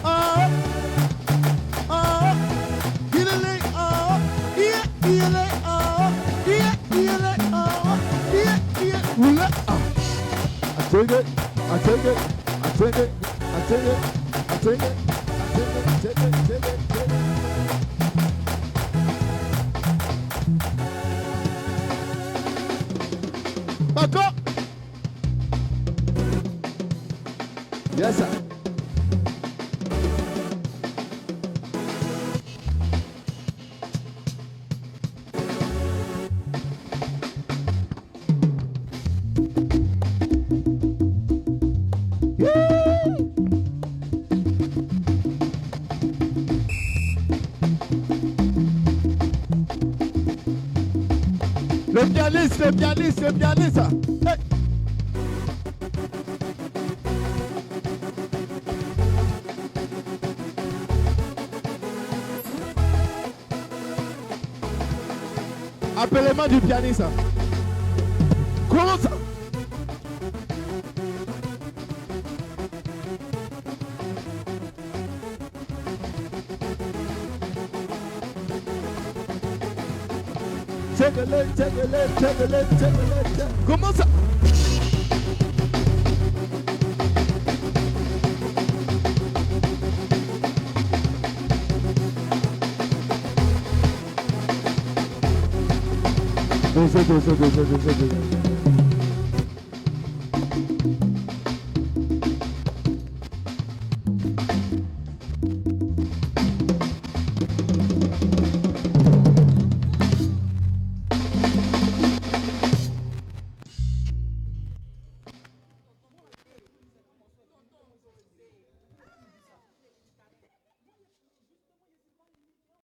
oh, oh, get it, oh, yeah, oh, yeah, oh, yeah, I take it. Back up. Yes, sir. Le pianiste. Hey. Appelez-moi du pianiste. Comment ça? Take a look. Comment ça? Deux.